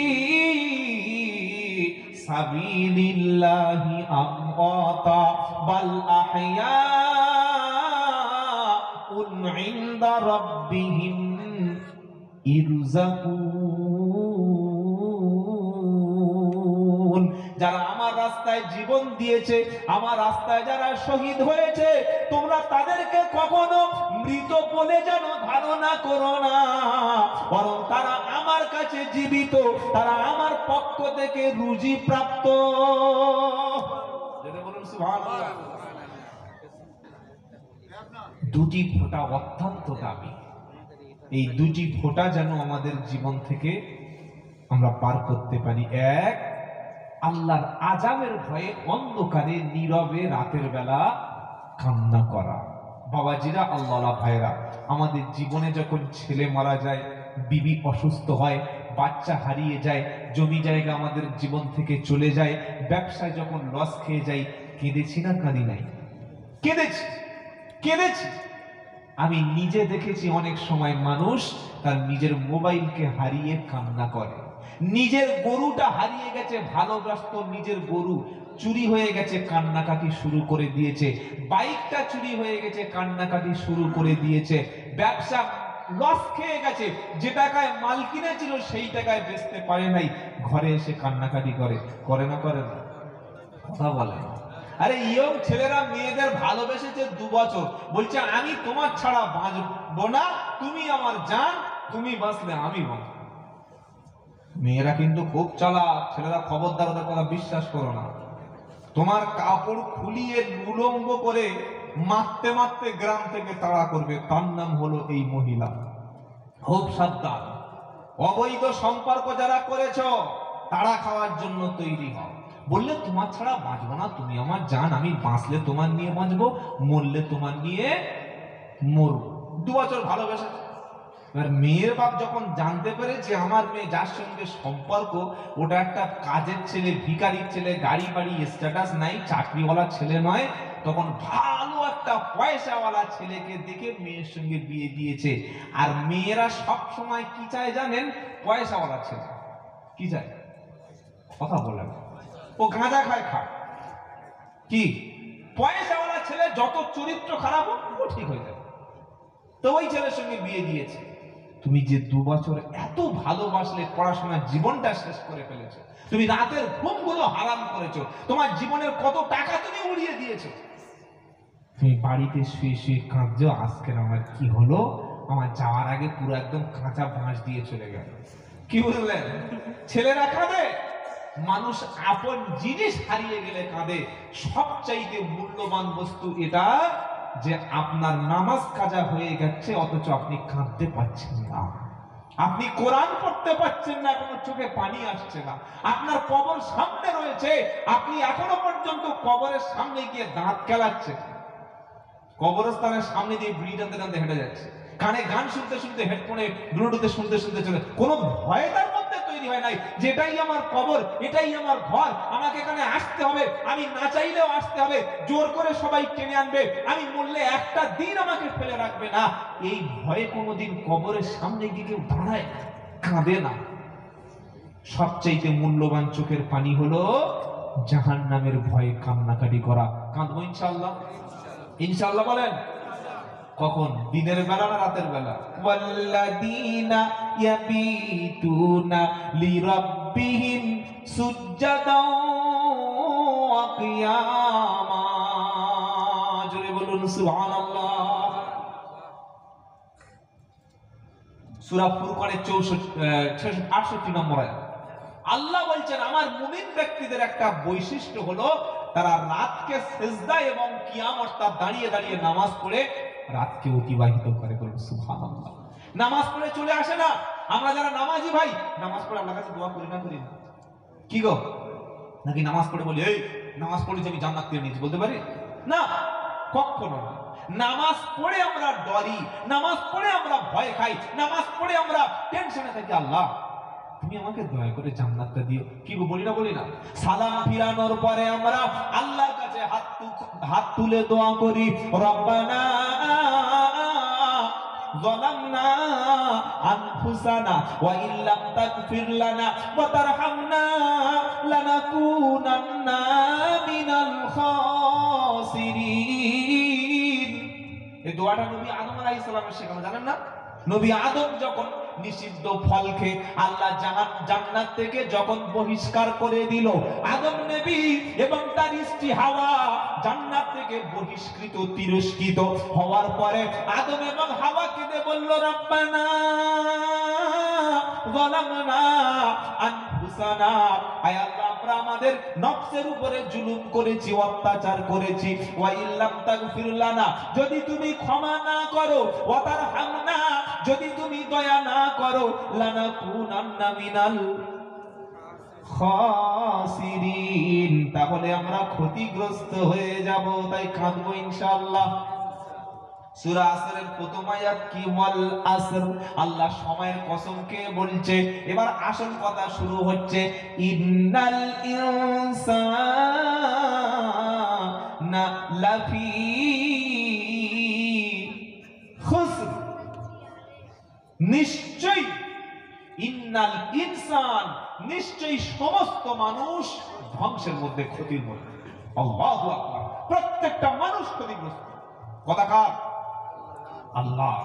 সাবিলিল্লাহি আমওয়াতা বাল আহইয়াউন ইনদা রাব্বিহিম ইরযাকুন। যারা আমার রাস্তায় জীবন দিয়েছে, আমার রাস্তায় যারা শহীদ হয়েছে, তোমরা তাদেরকে কখনো মৃত বলে যেন ধারণা করো না, বরং তারা আমার কাছে জীবিত, তারা আমার পক্ষ থেকে রুজি প্রাপ্ত। বলুন সুবহানাল্লাহ। দুটি ফোঁটা অত্যন্ত দামি, এই দুটি ফোঁটা যেন আমাদের জীবন থেকে আমরা পার করতে পারি। এক, আল্লাহর আযাবের ভয়ে অন্ধকারে নীরবে রাতের বেলা কান্না করা। বাবাজিরা, আল্লাহওয়ালা ভাইরা, আমাদের জীবনে যখন ছেলে মারা যায়, বিবি অসুস্থ হয়, বাচ্চা হারিয়ে যায়, জমি জায়গা আমাদের জীবন থেকে চলে যায়, ব্যবসায় যখন লস খেয়ে যাই, কেঁদেছি না কাঁদি নাই? কেঁদেছি, কেঁদেছি। আমি নিজে দেখেছি অনেক সময় মানুষ তার নিজের মোবাইলকে হারিয়ে কান্না করে, নিজের গরুটা হারিয়ে গেছে, ভালোবাসত নিজের গরু, চুরি হয়ে গেছে, কান্নাকাটি শুরু করে দিয়েছে, বাইকটা চুরি হয়ে গেছে, কান্নাকাটি শুরু করে দিয়েছে, ব্যবসা লস খেয়ে গেছে, যে টাকায় মাল কিনেছিল সেই টাকায় বেচতে পারে নাই, ঘরে এসে কান্নাকাটি করে। করে না? করে না? কথা বলে না। আরে ইয়ং ছেলেরা মেয়েদের ভালোবেসেছে 2 বছর, বলছে আমি তোমার ছাড়া বাঁচবো না, তুমি আমার জান, তুমি বাঁচলে আমি বাঁচব। মেয়েরা কিন্তু খুব চালাক, ছেলেরা খবরদার ওদের কথা বিশ্বাস করো না। তোমার কাপড় খুলিয়ে উলঙ্গ করে মারতে মারতে গ্রাম থেকে তাড়া করবে, তার নাম হলো এই মহিলা। খুব সাবধান। অবৈধ সম্পর্ক যারা করেছো তাড়া খাওয়ার জন্য তৈরি হও। বললে তোমার ছাড়া বাঁচবো না, তুমি আমার জান, আমি বাঁচলে তোমার নিয়ে বাঁচবো, মরলে তোমার নিয়ে মরবো। 2 বছর ভালোবেসেছে। এবার মেয়ের বাপ যখন জানতে পেরে যে আমার মেয়ে যার সঙ্গে সম্পর্ক ওটা একটা কাজের ছেলে, ভিখারির ছেলে, গাড়ি বাড়ি স্ট্যাটাস নাই, চাকরিওয়ালা ছেলে নয়, তখন ভালো একটা পয়সাওয়ালা ছেলেকে দেখে মেয়ের সঙ্গে বিয়ে দিয়েছে। আর মেয়েরা সব সময় কি চায় জানেন? পয়সাওয়ালা ছেলে। কি চায়? কথা বলেন। ও গাঁজা খায়, খা, কি পয়সাওয়ালা ছেলে যত চরিত্র খারাপ হোক ও ঠিক হয়ে যাবে। তো ওই ছেলের সঙ্গে বিয়ে দিয়েছে। তুমি যে 2 বছর এত ভালোবাসলে, পড়াশোনার জীবনটা শেষ করে ফেলেছো, তুমি রাতের ঘুমগুলো হারাম করেছো, তোমার জীবনের কত টাকা তুমি উড়িয়ে দিয়েছো। তুমি বাড়িতে শুয়ে শুয়ে কাঁদছো, আজকে আমার কি হলো, আমার যাওয়ার আগে পুরো একদম কাঁচা বাঁশ দিয়ে চলে গেল। কি বুঝলেন? ছেলেরা কাঁদে, মানুষ আপন জিনিস হারিয়ে গেলে কাঁদে। সবচাইতে মূল্যবান বস্তু এটা যে আপনার নামাজ কাজা হয়ে গেছে অথচ আপনি কাঁদতে পারছেন না, আপনি কোরআন পড়তে পারছেন না, কোনো চোখে পানি আসছে না, আপনার কবর সামনে রয়েছে, আপনি এখনো পর্যন্ত কবরের সামনে গিয়ে দাঁত কেলাচ্ছেন, কবরস্থানের সামনে দিয়ে বিড়ি টানতে টানতে হেঁটে যাচ্ছে, কানে গান শুনতে শুনতে, হেডফোনে ব্লুটুথে শুনতে শুনতে চলে, কোনো ভয় তার মধ্যে তৈরি হয় নাই যে এটাই আমার কবর, এটাই আমার ঘর, আমাকে এখানে আসতে হবে, আমি না চাইলেও আসতে হবে, জোর করে সবাই টেনে আনবে, আমি মরলে একটা দিন আমাকে ফেলে রাখবে না। এই ভয়ে কোনোদিন কবরের সামনে গিয়ে কেউ দাঁড়ায় না, কাঁদে না। সবচাইতে মূল্যবান চোখের পানি হলো জাহান্নামের ভয়ে কান্নাকাটি করা। কাঁদবো ইনশাআল্লাহ? ইনশাআল্লাহ বলেন। কখন? দিনের বেলা না রাতের বেলা? ওয়াল্লাযীনা ইয়াবিতুনা লিরাব্বিহিম সুজদাও ওয়া কিয়ামা। জোরে বলুন সুবহানাল্লাহ। সূরা ফুরকানের 68 নম্বর আয়াত। আল্লাহ বলছেন আমার মুমিন ব্যক্তিদের একটা বৈশিষ্ট্য হলো তারা রাতকে সিজদা এবং কিয়াম অর্থাৎ দাঁড়িয়ে দাঁড়িয়ে নামাজ পড়ে রাতকে অতিবাহিত করে। বলুন সুবহানাল্লাহ। নামাজ পড়ে চলে আসে না। আমরা যারা নামাজি ভাই, নামাজ পড়ে আল্লাহর কাছে দোয়া করি না, করি না? কি গো, নাকি নামাজ পড়ে বলি এই নামাজ পড়ে যে আমি জান্নাত পেয়ে নিয়েছি বলতে পারি? না, কখনো না। নামাজ পড়ে আমরা ডরি, নামাজ পড়ে আমরা ভয় খাই, নামাজ পড়ে আমরা টেনশনে থাকি, আল্লাহ তুমি আমাকে দয়া করে জান্নাতটা দিও। কি গো, বলি না? বলি না? সালাম ফিরানোর পরে আমরা আল্লাহর কাছে হাত তুলে দোয়া করি, রব্বানা যালামনা আনফুসানা ওয়া ইল্লাম তাগফির লানা ওয়া তারহামনা লানাকুনান্না মিনাল খাসিরিন। এই দোয়াটা নবী আদম আলাইহিস সালামের শেখানো, জানেন না? নবী আদম যখন নিষিদ্ধ ফল খেয়ে আল্লাহ জান্নাত থেকে যখন বহিষ্কার করে দিল, আদম নবী এবং তার স্ত্রী হাওয়া জান্নাত থেকে বহিষ্কৃত, তিরস্কৃত হওয়ার পরে আদম এবং হাওয়া কেঁদে বলল, রব্বানা যালামনা আনফুসানা, আয় আল্লাহ আমরা আমাদের নফসের উপরে জুলুম করেছি, অত্যাচার করেছি, ওয়া ইল্লাম তাগফির লানা, যদি তুমি ক্ষমা না করো, ওয়া তারহামনা, যদি তুমি দয়া না করো, লানাকুনান্না মিনাল খাসিরিন, তাহলে আমরা ক্ষতিগ্রস্ত হয়ে যাব। তাই কাঁদবো ইনশাআল্লাহ। সূরা আসরের প্রথম আয়াত কি? ওয়াল আসর, আল্লাহ সময়ের কসমকে বলছে। এবার আসল কথা শুরু হচ্ছে, ইন্নাল ইনসানা লাফি খুসর, নিশ্চয়ই, ইন্নাল ইনসান, নিশ্চয়ই সমস্ত মানুষ ধ্বংসের মধ্যে, ক্ষতির মধ্যে। আল্লাহু আকবার। প্রত্যেকটা মানুষ ক্ষতিগ্রস্ত। কথা কার? আল্লাহ।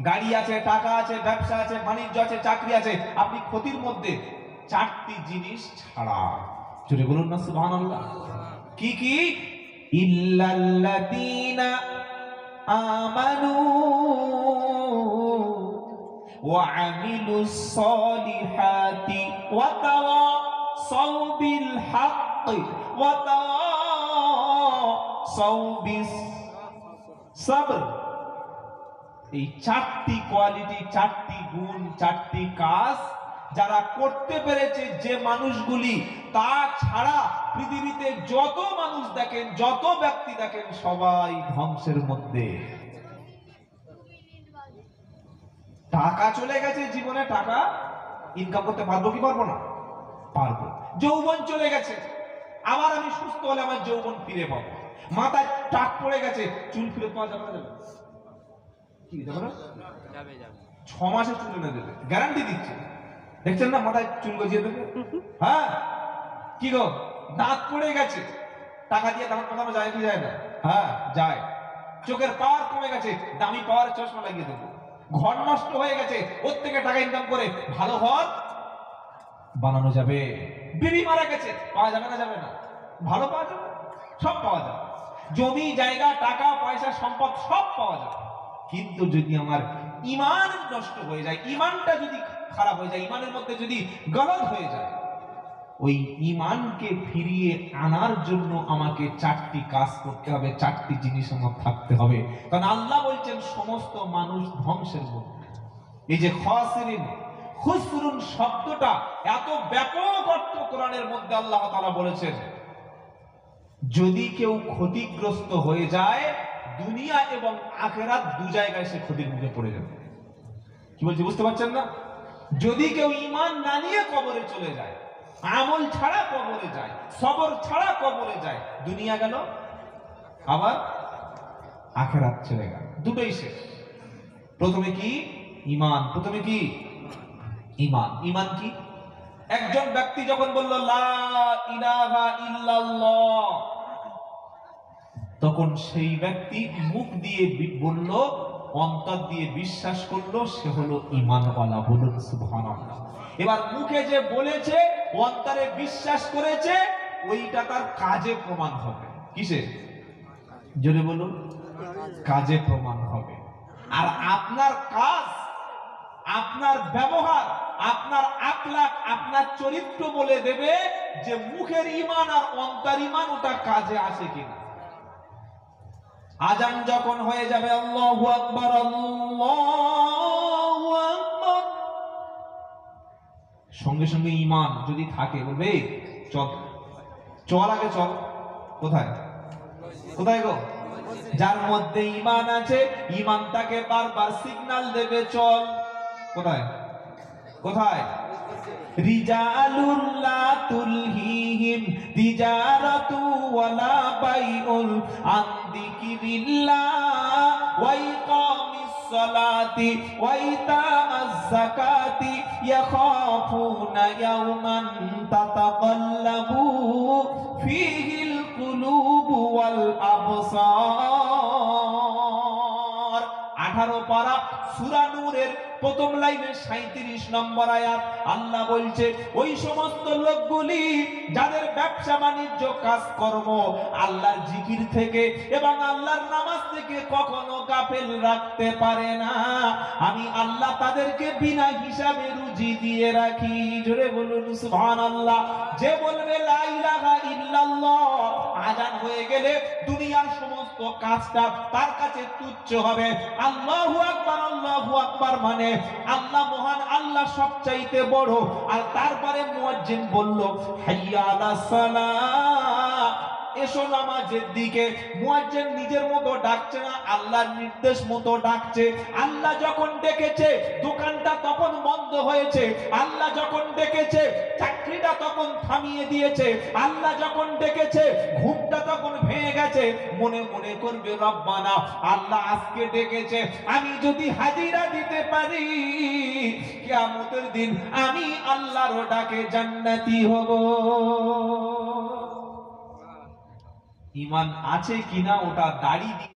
গাড়ি আছে, টাকা আছে, ব্যবসা আছে, বাণিজ্য আছে, চাকরি আছে, আপনি ক্ষতির মধ্যে 4টি জিনিস ছাড়া। জোরে বলুন না সুবহানাল্লাহ। কি কি? ইল্লাল্লাযীনা আমানু ওয়া আমিলুস সলিহাতি ওয়া তাওয়াসাউ বিল হক ওয়া তাওয়াসাউ বিস-সাবর। এই চারটি কোয়ালিটি, চারটি গুণ, চারটি কাজ যারা করতে পেরেছে, যে মানুষগুলি, তা ছাড়া পৃথিবীতে যত মানুষ দেখেন, যত ব্যক্তি দেখেন, সবাই ধ্বংসের মধ্যে। টাকা চলে গেছে জীবনে, টাকা ইনকাম করতে পারবো কি পারবো না? পারবো। যৌবন চলে গেছে, আবার আমি সুস্থ হলে আমার যৌবন ফিরে পাবো। মাথায় টাক পড়ে গেছে, চুল ফিরে পাওয়া যাবে না? কি যাবে না? 6 মাসে চুল এনে দেবে, গ্যারান্টি দিচ্ছে। দেখছেন না, মাথায় চুল গজিয়ে দেবে। হ্যাঁ, কি গো, দাঁত পড়ে গেছে, টাকা দিয়ে দাঁত কাটানো যায় কি যায় না? হ্যাঁ যায়। চোখের পাওয়ার কমে গেছে, দামি পাওয়ার চশমা লাগিয়ে দেবো। ঘর নষ্ট হয়ে গেছে, ওর থেকে টাকা ইনকাম করে ভালো ঘর বানানো যাবে। বিবি মারা গেছে, পাওয়া যাবে না? যাবে না? ভালো পাওয়া যাবে, সব পাওয়া যাবে। জমি জায়গা, টাকা পয়সা, সম্পদ সব পাওয়া যাবে। কিন্তু যদি আমার ঈমান নষ্ট হয়ে যায়, ঈমানটা যদি খারাপ হয়ে যায়, ঈমানের মধ্যে যদি গলদ হয়ে যায়, ওই ঈমানকে ফিরিয়ে আনার জন্য আমাকে চারটি কাজ করতে হবে, চারটি জিনিস আমার থাকতে হবে। কারণ আল্লাহ বলছেন সমস্ত মানুষ ধ্বংসের মধ্যে। এই যে খাসিরিন, খুসরুন শব্দটা এত ব্যাপক অর্থ কোরআনের মধ্যে আল্লাহ তাআলা বলেছেন। যদি কেউ ক্ষতিগ্রস্ত হয়ে যায়, দুনিয়া এবং আখিরাত দু জায়গায় সে ক্ষতির মুখে পড়ে যাবে। কি বলছি বুঝতে পারছেন না? যদি কেউ ঈমান না নিয়ে কবরে চলে যায়, আমল ছাড়া কবরে যায়, সবর ছাড়া কবরে যায়, দুনিয়া গেল, আবার আখিরাত চলে গেল, দুটোই শেষ। প্রথমে কি? ঈমান। প্রথমে কি? ঈমান। ঈমান কি? একজন ব্যক্তি যখন বলল লা ইলাহা ইল্লাল্লাহ, তখন সেই ব্যক্তি মুখ দিয়ে বলল, অন্তর দিয়ে বিশ্বাস করলো, সে হলো ঈমানওয়ালা। বলুন সুবহানাল্লাহ। এবার মুখে যে বলেছে, অন্তরে বিশ্বাস করেছে, ওইটা তার কাজে প্রমাণ হবে। কিসে? জোরে বলুন। কাজে প্রমাণ হবে। আর আপনার কাজ, আপনার ব্যবহার, আপনার আখলাক, আপনার চরিত্র বলে দেবে যে মুখের ঈমান আর অন্তর ঈমান ওটা কাজে আসে কিনা। আজান যখন হয়ে যাবে, আল্লাহু আকবার, আল্লাহু আকবার, সঙ্গে সঙ্গে ঈমান যদি থাকে, বলবে চল চল, আগে চল। কোথায়? কোথায় গো? যার মধ্যে ঈমান আছে, ঈমান তাকে বারবার সিগন্যাল দেবে, চল। কোথায়? কোথায়? রিজালুল লা তুলহিহিম তিজারাতু ওয়ালা বাইউল আন যিকিরিল্লাহ ওয়া ইকামিস সালাতি ওয়া ইতাআজ যাকাতি ইয়াখাফুনা ইয়াওমান তাতাকাল্লাবু ফীহিল কুলুবু ওয়াল আবসার। 18 পারা সূরা নূরের প্রথম লাইনের 37 নম্বর আয়াত। আল্লাহ বলছে, ওই সমস্ত লোকগুলি যাদের ব্যবসা বাণিজ্য কাজকর্ম আল্লাহর জিকির থেকে এবং আল্লাহর নামাজ থেকে কখনো গাফেল রাখতে পারে না, আমি আল্লাহ তাদেরকে বিনা হিসাবে রুজি দিয়ে রাখি। জোরে বলুন সুবহানাল্লাহ। যে বলবে লা ইলাহা ইল্লাল্লাহ, আজান হয়ে গেলে দুনিয়ার সমস্ত কাজটা তার কাছে তুচ্ছ হবে। আল্লাহু আকবার, আল্লাহু আকবার মানে আল্লাহ মহান, আল্লাহ সবচাইতে বড়। আর তারপরে মুয়াজ্জিন বলল হাইয়া আলাস সালাহ, এসো নামাজের দিকে। মুয়াজ্জিন নিজের মতো ডাকছে না, আল্লাহর নির্দেশ মতো ডাকছে। আল্লাহ যখন ডেকেছে, দোকানটা তখন বন্ধ হয়েছে। আল্লাহ যখন ডেকেছে, চাকরিটা তখন থামিয়ে দিয়েছে। আল্লাহ যখন ডেকেছে, ঘুমটা তখন ভেঙে গেছে। মনে মনে করবে রব্বানা, আল্লাহ আজকে ডেকেছে, আমি যদি হাজিরা দিতে পারি, কিয়ামতের দিন আমি আল্লাহর ডাকে জান্নাতি হব। ঈমান আছে কিনা ওটা দাড়ি